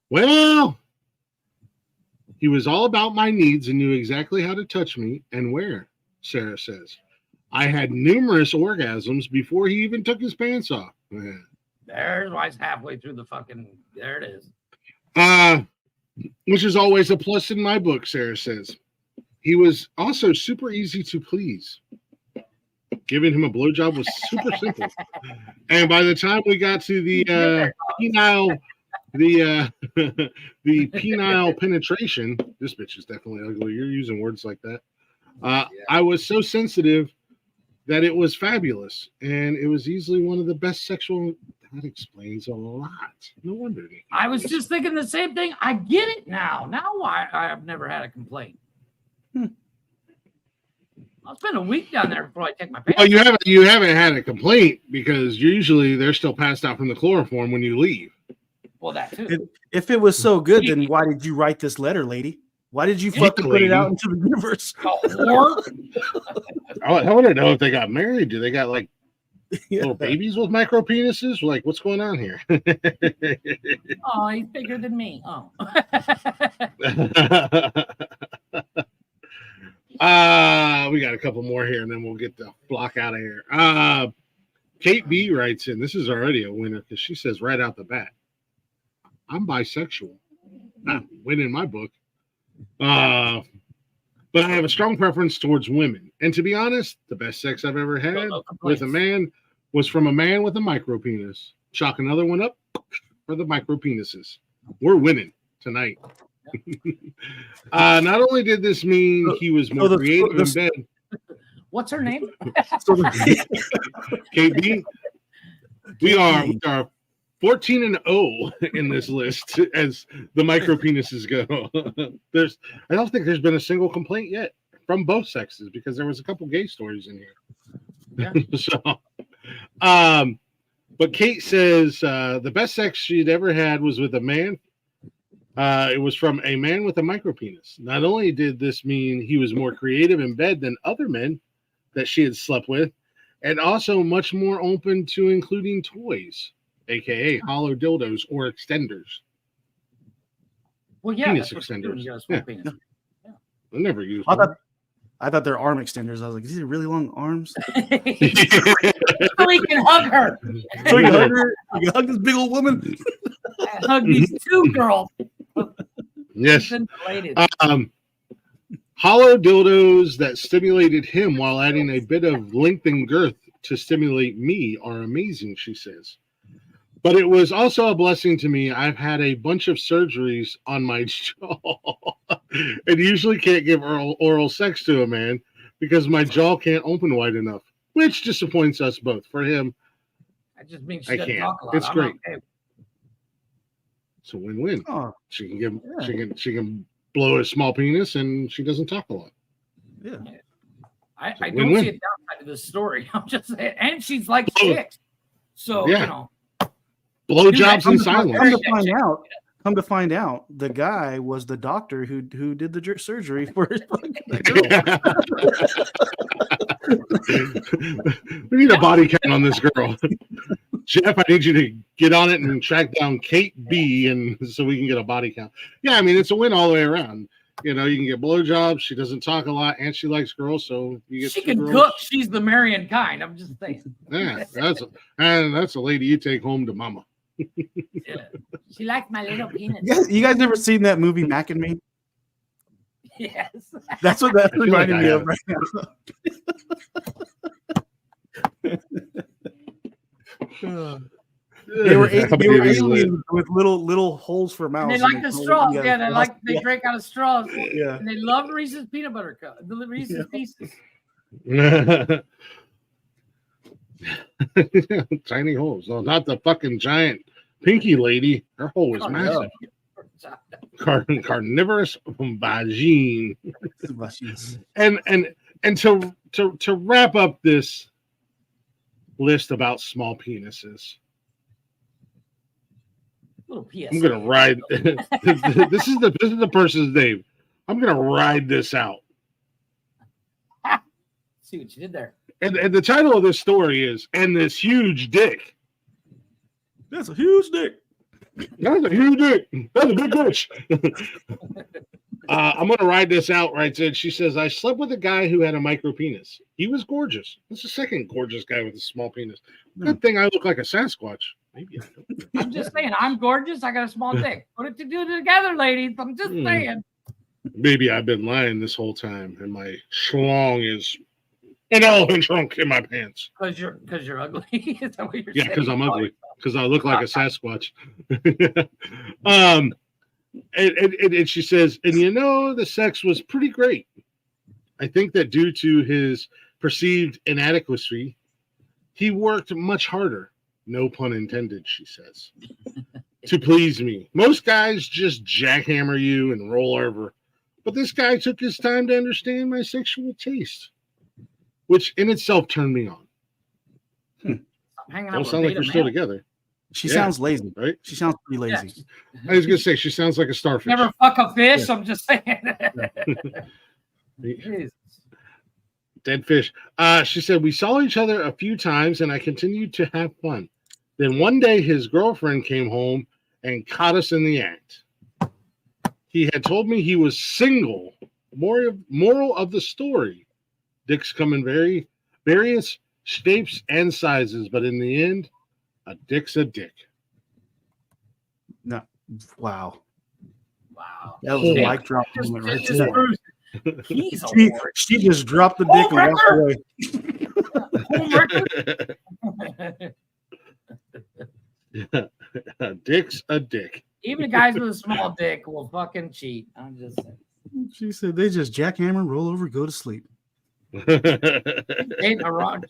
Well, he was all about my needs and knew exactly how to touch me and where, Sarah says. I had numerous orgasms before he even took his pants off. There's why it's halfway through the fucking, there it is. Which is always a plus in my book, Sarah says. He was also super easy to please. Giving him a blowjob was super simple. And by the time we got to the penile, the penile penetration, this bitch is definitely ugly. You're using words like that. I was so sensitive that it was fabulous, and it was easily one of the best sexual. That explains a lot. No wonder. I was just thinking the same thing. I get it now. Now I've never had a complaint. I'll spend a week down there before I take my pants. Well, you haven't had a complaint because usually they're still passed out from the chloroform when you leave. Well, that too. If it was so good, then why did you write this letter, lady? Why did you fucking put it out into the universe? I want to know if they got married. Do they got like little babies with micro penises? Like, what's going on here? Oh, he's bigger than me. Oh. We got a couple more here, and then we'll get the block out of here. Kate B writes in. This is already a winner because she says right out the bat, I'm bisexual. Win in my book. But I have a strong preference towards women. And to be honest, the best sex I've ever had with a man was from a man with a micro penis. Chalk another one up for the micro penises. We're winning tonight. Not only did this mean he was more creative in bed. What's her name? KB. We are 14-0 in this list as the micro penises go. I don't think there's been a single complaint yet from both sexes because there was a couple gay stories in here. Yeah. But Kate says the best sex she'd ever had was with a man. It was from a man with a micro penis. Not only did this mean he was more creative in bed than other men that she had slept with, and also much more open to including toys, aka hollow dildos or extenders. Well, yeah, penis that's extenders. Yeah. Yeah. I never used I thought they're arm extenders. I was like, is he really long arms? So he can hug her. So you hug her? You hug this big old woman? Hug these two girls. Yes. Hollow dildos that stimulated him while adding a bit of length and girth to stimulate me are amazing, she says. But it was also a blessing to me. I've had a bunch of surgeries on my jaw and usually can't give oral sex to a man because my jaw can't open wide enough, which disappoints us both. For him, I just mean she I doesn't can't. talk a lot. It's great. Okay. It's a win-win. Oh, She can give. She can blow a small penis, and she doesn't talk a lot. Yeah. I don't see a downside to this story. I'm just saying, and she's like 6, so Yeah. you know, blowjobs in silence. Come to find out, the guy was the doctor who did the surgery for his. We need a body count on this girl. Jeff, I need you to get on it and track down Kate B, and so we can get a body count. Yeah, I mean it's a win all the way around. You know, you can get blowjobs. She doesn't talk a lot, and she likes girls, so you get. She can cook. She's the Marion kind. I'm just saying. Yeah, that's a lady you take home to mama. Yeah. She likes my little penis. You guys never seen that movie Mac and Me? Yes. That's what that's reminding me of right now. They were aliens with little holes for mouths. And they like the straws. Yeah, they drink out of straws. Yeah. And they love Reese's peanut butter cup. The Reese's Pieces. Tiny holes. No, not the fucking giant pinky lady. Her hole was massive. Carnivorous vagine. And to wrap up this list about small penises, Little PSA. I'm gonna ride. This is the person's name. I'm gonna ride this out. See what you did there. And the title of this story is "And This Huge Dick." That's a huge dick. That's a huge dick. That's a big bitch. I'm gonna ride this out. Right? She says, "I slept with a guy who had a micro penis. He was gorgeous. That's the second gorgeous guy with a small penis. Good thing I look like a Sasquatch. Maybe I don't. I'm just saying, I'm gorgeous. I got a small dick. Put it together, ladies. I'm just saying. Maybe I've been lying this whole time, and my schlong is an elephant trunk in my pants. Because you're ugly. Is that what you're saying? Yeah, because I'm ugly. Because I look like a Sasquatch. And she says, and the sex was pretty great. I think that due to his perceived inadequacy, he worked much harder. No pun intended, she says. To please me. Most guys just jackhammer you and roll over. But this guy took his time to understand my sexual taste, which in itself turned me on. Hanging out Don't with sound like beta you're still male. together. She sounds lazy, right? She sounds pretty lazy. Yeah. I was going to say, she sounds like a starfish. Never fuck a fish. I'm just saying. Jesus. Dead fish. She said, we saw each other a few times and I continued to have fun. Then one day his girlfriend came home and caught us in the act. He had told me he was single. Moral of the story. Dicks come in various shapes and sizes, but in the end, a dick's a dick. No. Wow. Wow. That was a mic drop moment right there. He's a She just dropped the dick and walked away. A dick's a dick. Even guys with a small dick will fucking cheat. I'm just saying. She said they just jackhammer, roll over, go to sleep.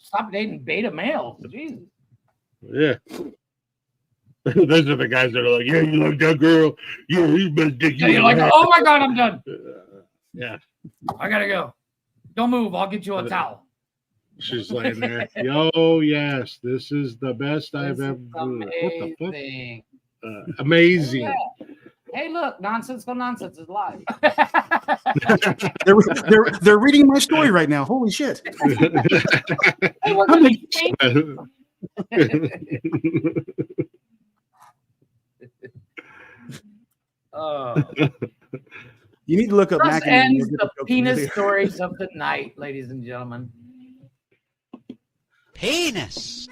Stop dating beta males. Jesus. Yeah. Those are the guys that are like, yeah, you like that girl. Yeah, you best dick. Yeah, you're like, oh my God, I'm done. Yeah. I gotta go. Don't move. I'll get you a towel. She's laying there. Yo, yes, this is the best I've ever. Amazing. What the fuck? Amazing. Yeah. Hey, look, nonsensical nonsense is live. they're reading my story right now. Holy shit! Hey, look at me. You need to look up. Thus ends the penis stories of the night, ladies and gentlemen. Penis.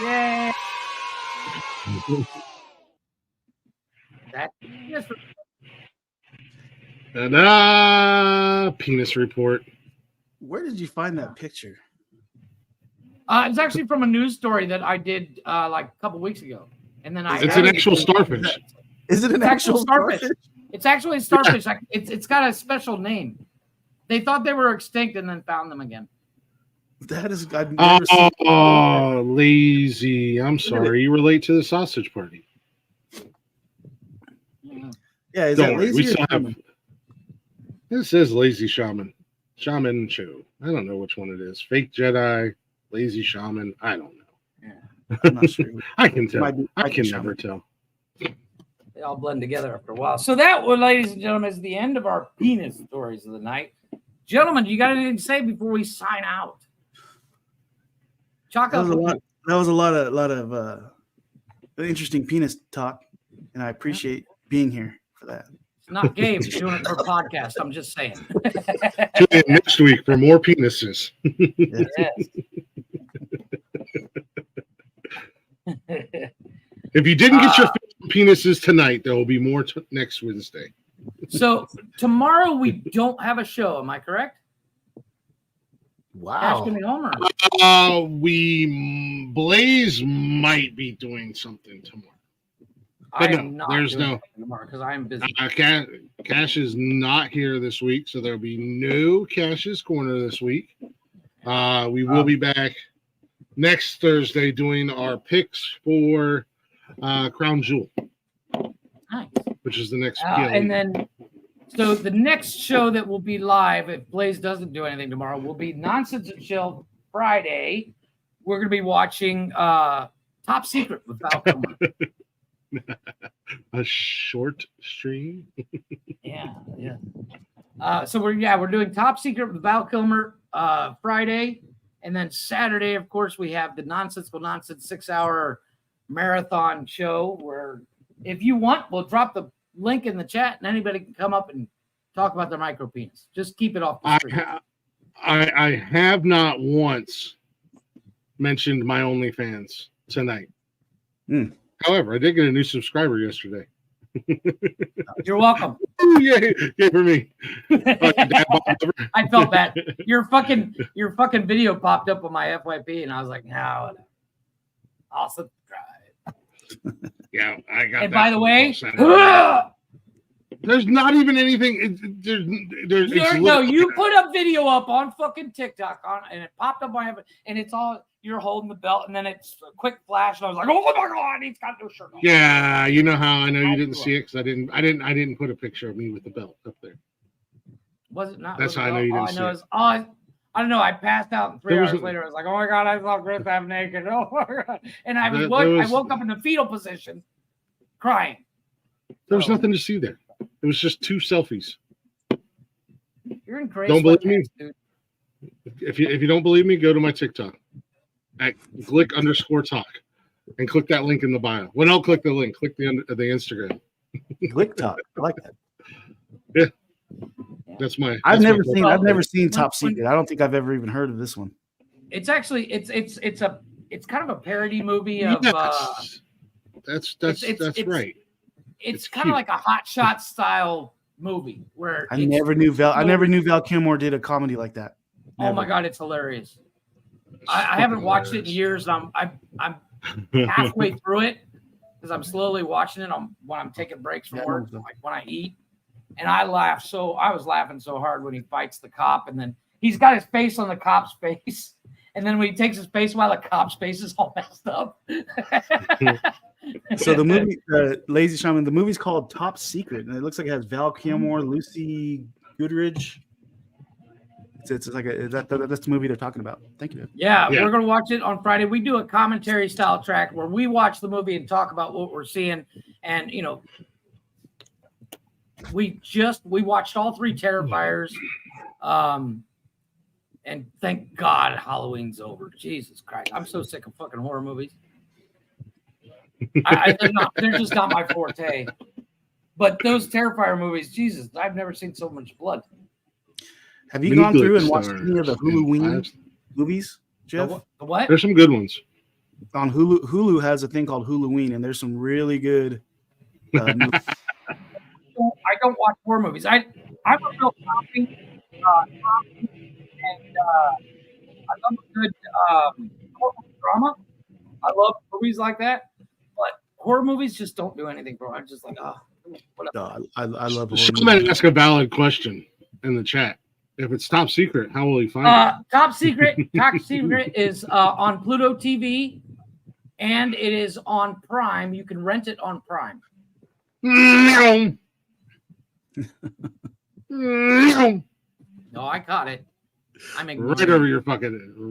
Yay! That penis. And penis report. Where did you find that picture? It's actually from a news story that I did like a couple weeks ago, and then it's an actual starfish. Is it an actual starfish? It's actually a starfish. Yeah. It's got a special name. They thought they were extinct and then found them again. That is. I've never seen lazy. I'm sorry. You relate to the sausage party. Yeah, is Don't that worry, lazy? we still have. This says lazy shaman show. I don't know which one it is. Fake Jedi, lazy shaman. I don't know. Yeah, I'm not sure. I can tell. I can never tell. They all blend together after a while. So that, ladies and gentlemen, is the end of our penis stories of the night. Gentlemen, you got anything to say before we sign out? Chaka. That was a lot of interesting penis talk, and I appreciate being here for that. It's not gay. We're doing it for a podcast. I'm just saying. Tune in next week for more penises. Yes. If you didn't get your penises tonight, there will be more next Wednesday. So tomorrow we don't have a show. Am I correct? Wow. Blaze might be doing something tomorrow. But no, there's no tomorrow because I am busy. Cash is not here this week, so there'll be no Cash's Corner this week. We will be back next Thursday doing our picks for Crown Jewel. Nice. which is the next and then, so the next show that will be live, if Blaze doesn't do anything tomorrow, will be Nonsensical Friday. We're going to be watching Top Secret with Val Kilmer. A short stream. Yeah. So we're doing Top Secret with Val Kilmer Friday, and then Saturday, of course, we have the Nonsensical Nonsense 6-hour marathon show where, if you want, we'll drop the link in the chat, and anybody can come up and talk about their micro penis. Just keep it off the screen. I have not once mentioned my OnlyFans tonight. However, I did get a new subscriber yesterday. You're welcome. Ooh, yay for me. I felt bad. Your fucking video popped up on my FYP, and I was like, no, I'll subscribe. Yeah, I got. And by the way, there's not even anything. You put a video up on fucking TikTok and it popped up my, and it's all you're holding the belt, and then it's a quick flash, and I was like, oh my god, he's got no shirt on. Yeah, you know how I know you didn't see it because I didn't put a picture of me with the belt up there. Was it not? That's how I know you didn't see it. I don't know. I passed out, and 3 hours later, I was like, "Oh my god, I saw Chris half naked." Oh my god! And I woke up in the fetal position, crying. There was nothing to see there. It was just 2 selfies. You're in crazy. Don't believe me? Dude. If you don't believe me, go to my TikTok at glick_talk and click that link in the bio. Well, don't click the link. Click the Instagram. Glick Talk. I like that. Yeah. That's my. I've never seen Top Secret. I don't think I've ever even heard of this one. It's actually it's kind of a parody movie of. Yes. That's right. It's kind of like a Hot Shot style movie where I never knew Val Kilmer did a comedy like that. Never. Oh my god, it's hilarious. I haven't watched it in years, and I'm halfway through it because I'm slowly watching it when I'm taking breaks from work, like when I eat. And I was laughing so hard when he fights the cop, and then he's got his face on the cop's face, and then when he takes his face while the cop's face is all messed up. So the movie, Lazy Shaman, the movie's called Top Secret, and it looks like it has Val Kilmer, Lucy Goodridge. It's like that's the movie they're talking about. Thank you. Yeah, we're gonna watch it on Friday. We do a commentary style track where we watch the movie and talk about what we're seeing, and we watched all 3 Terrifiers, and thank God Halloween's over. Jesus Christ, I'm so sick of fucking horror movies. They're just not my forte. But those Terrifier movies, Jesus, I've never seen so much blood. Have you gone through and watched any of the Hulu movies, Jeff? The what? There's some good ones. On Hulu, Hulu has a thing called Huluween, and there's some really good movies. I don't watch horror movies. I'm a real shopping, and I love a good drama. I love movies like that, but horror movies just don't do anything for me. I'm just like, whatever. No, I love horror Somebody ask a valid question in the chat. If it's Top Secret, how will he find it? Top Secret is on Pluto TV, and it is on Prime. You can rent it on Prime. No, I caught it. I'm right over your fucking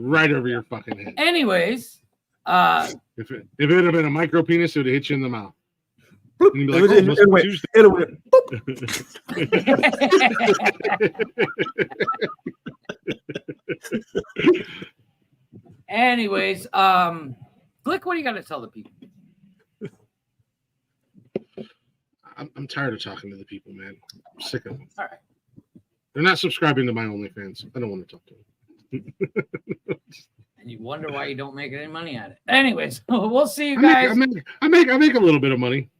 head. Anyways, if it would have been a micro penis, it would have hit you in the mouth. Anyways, Glick, what do you got to tell the people? I'm tired of talking to the people, man. I'm sick of them. All right. They're not subscribing to my OnlyFans. I don't want to talk to them. And you wonder why you don't make any money at it. Anyways, we'll see you guys. I make a little bit of money.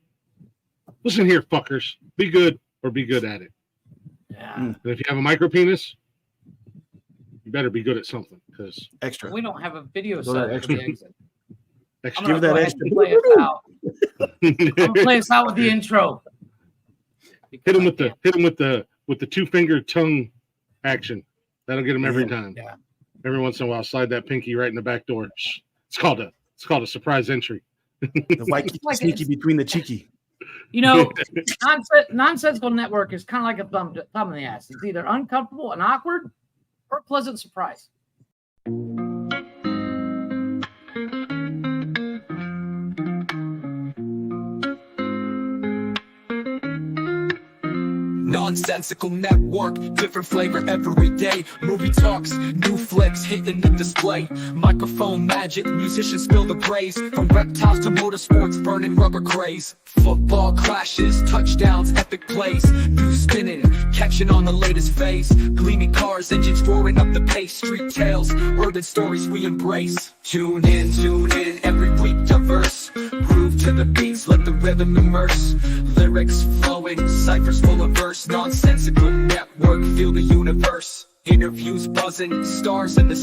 Listen here, fuckers. Be good or be good at it. Yeah. And if you have a micro penis, you better be good at something because extra. We don't have a video set for the exit. Extra. I'm gonna play us out. I'm gonna play us out with the intro. Hit him with the 2-finger tongue action. That'll get him every time. Yeah. Every once in a while, slide that pinky right in the back door. It's called a surprise entry. The white sneaky between the cheeky. You know, Nonsensical Network is kind of like a thumb in the ass. It's either uncomfortable and awkward or a pleasant surprise. Nonsensical Network, different flavor every day. Movie talks, new flicks hitting the display. Microphone magic, musicians spill the praise. From reptiles to motorsports, burning rubber craze. Football crashes, touchdowns, epic plays. News spinning, catching on the latest phase. Gleaming cars, engines roaring up the pace. Street tales, urban stories we embrace. Tune in, every week diverse. Groove to the beats, let the rhythm immerse. Lyrics flowing, ciphers full of verse. Nonsensical Network, feel the universe. Interviews buzzing, stars in the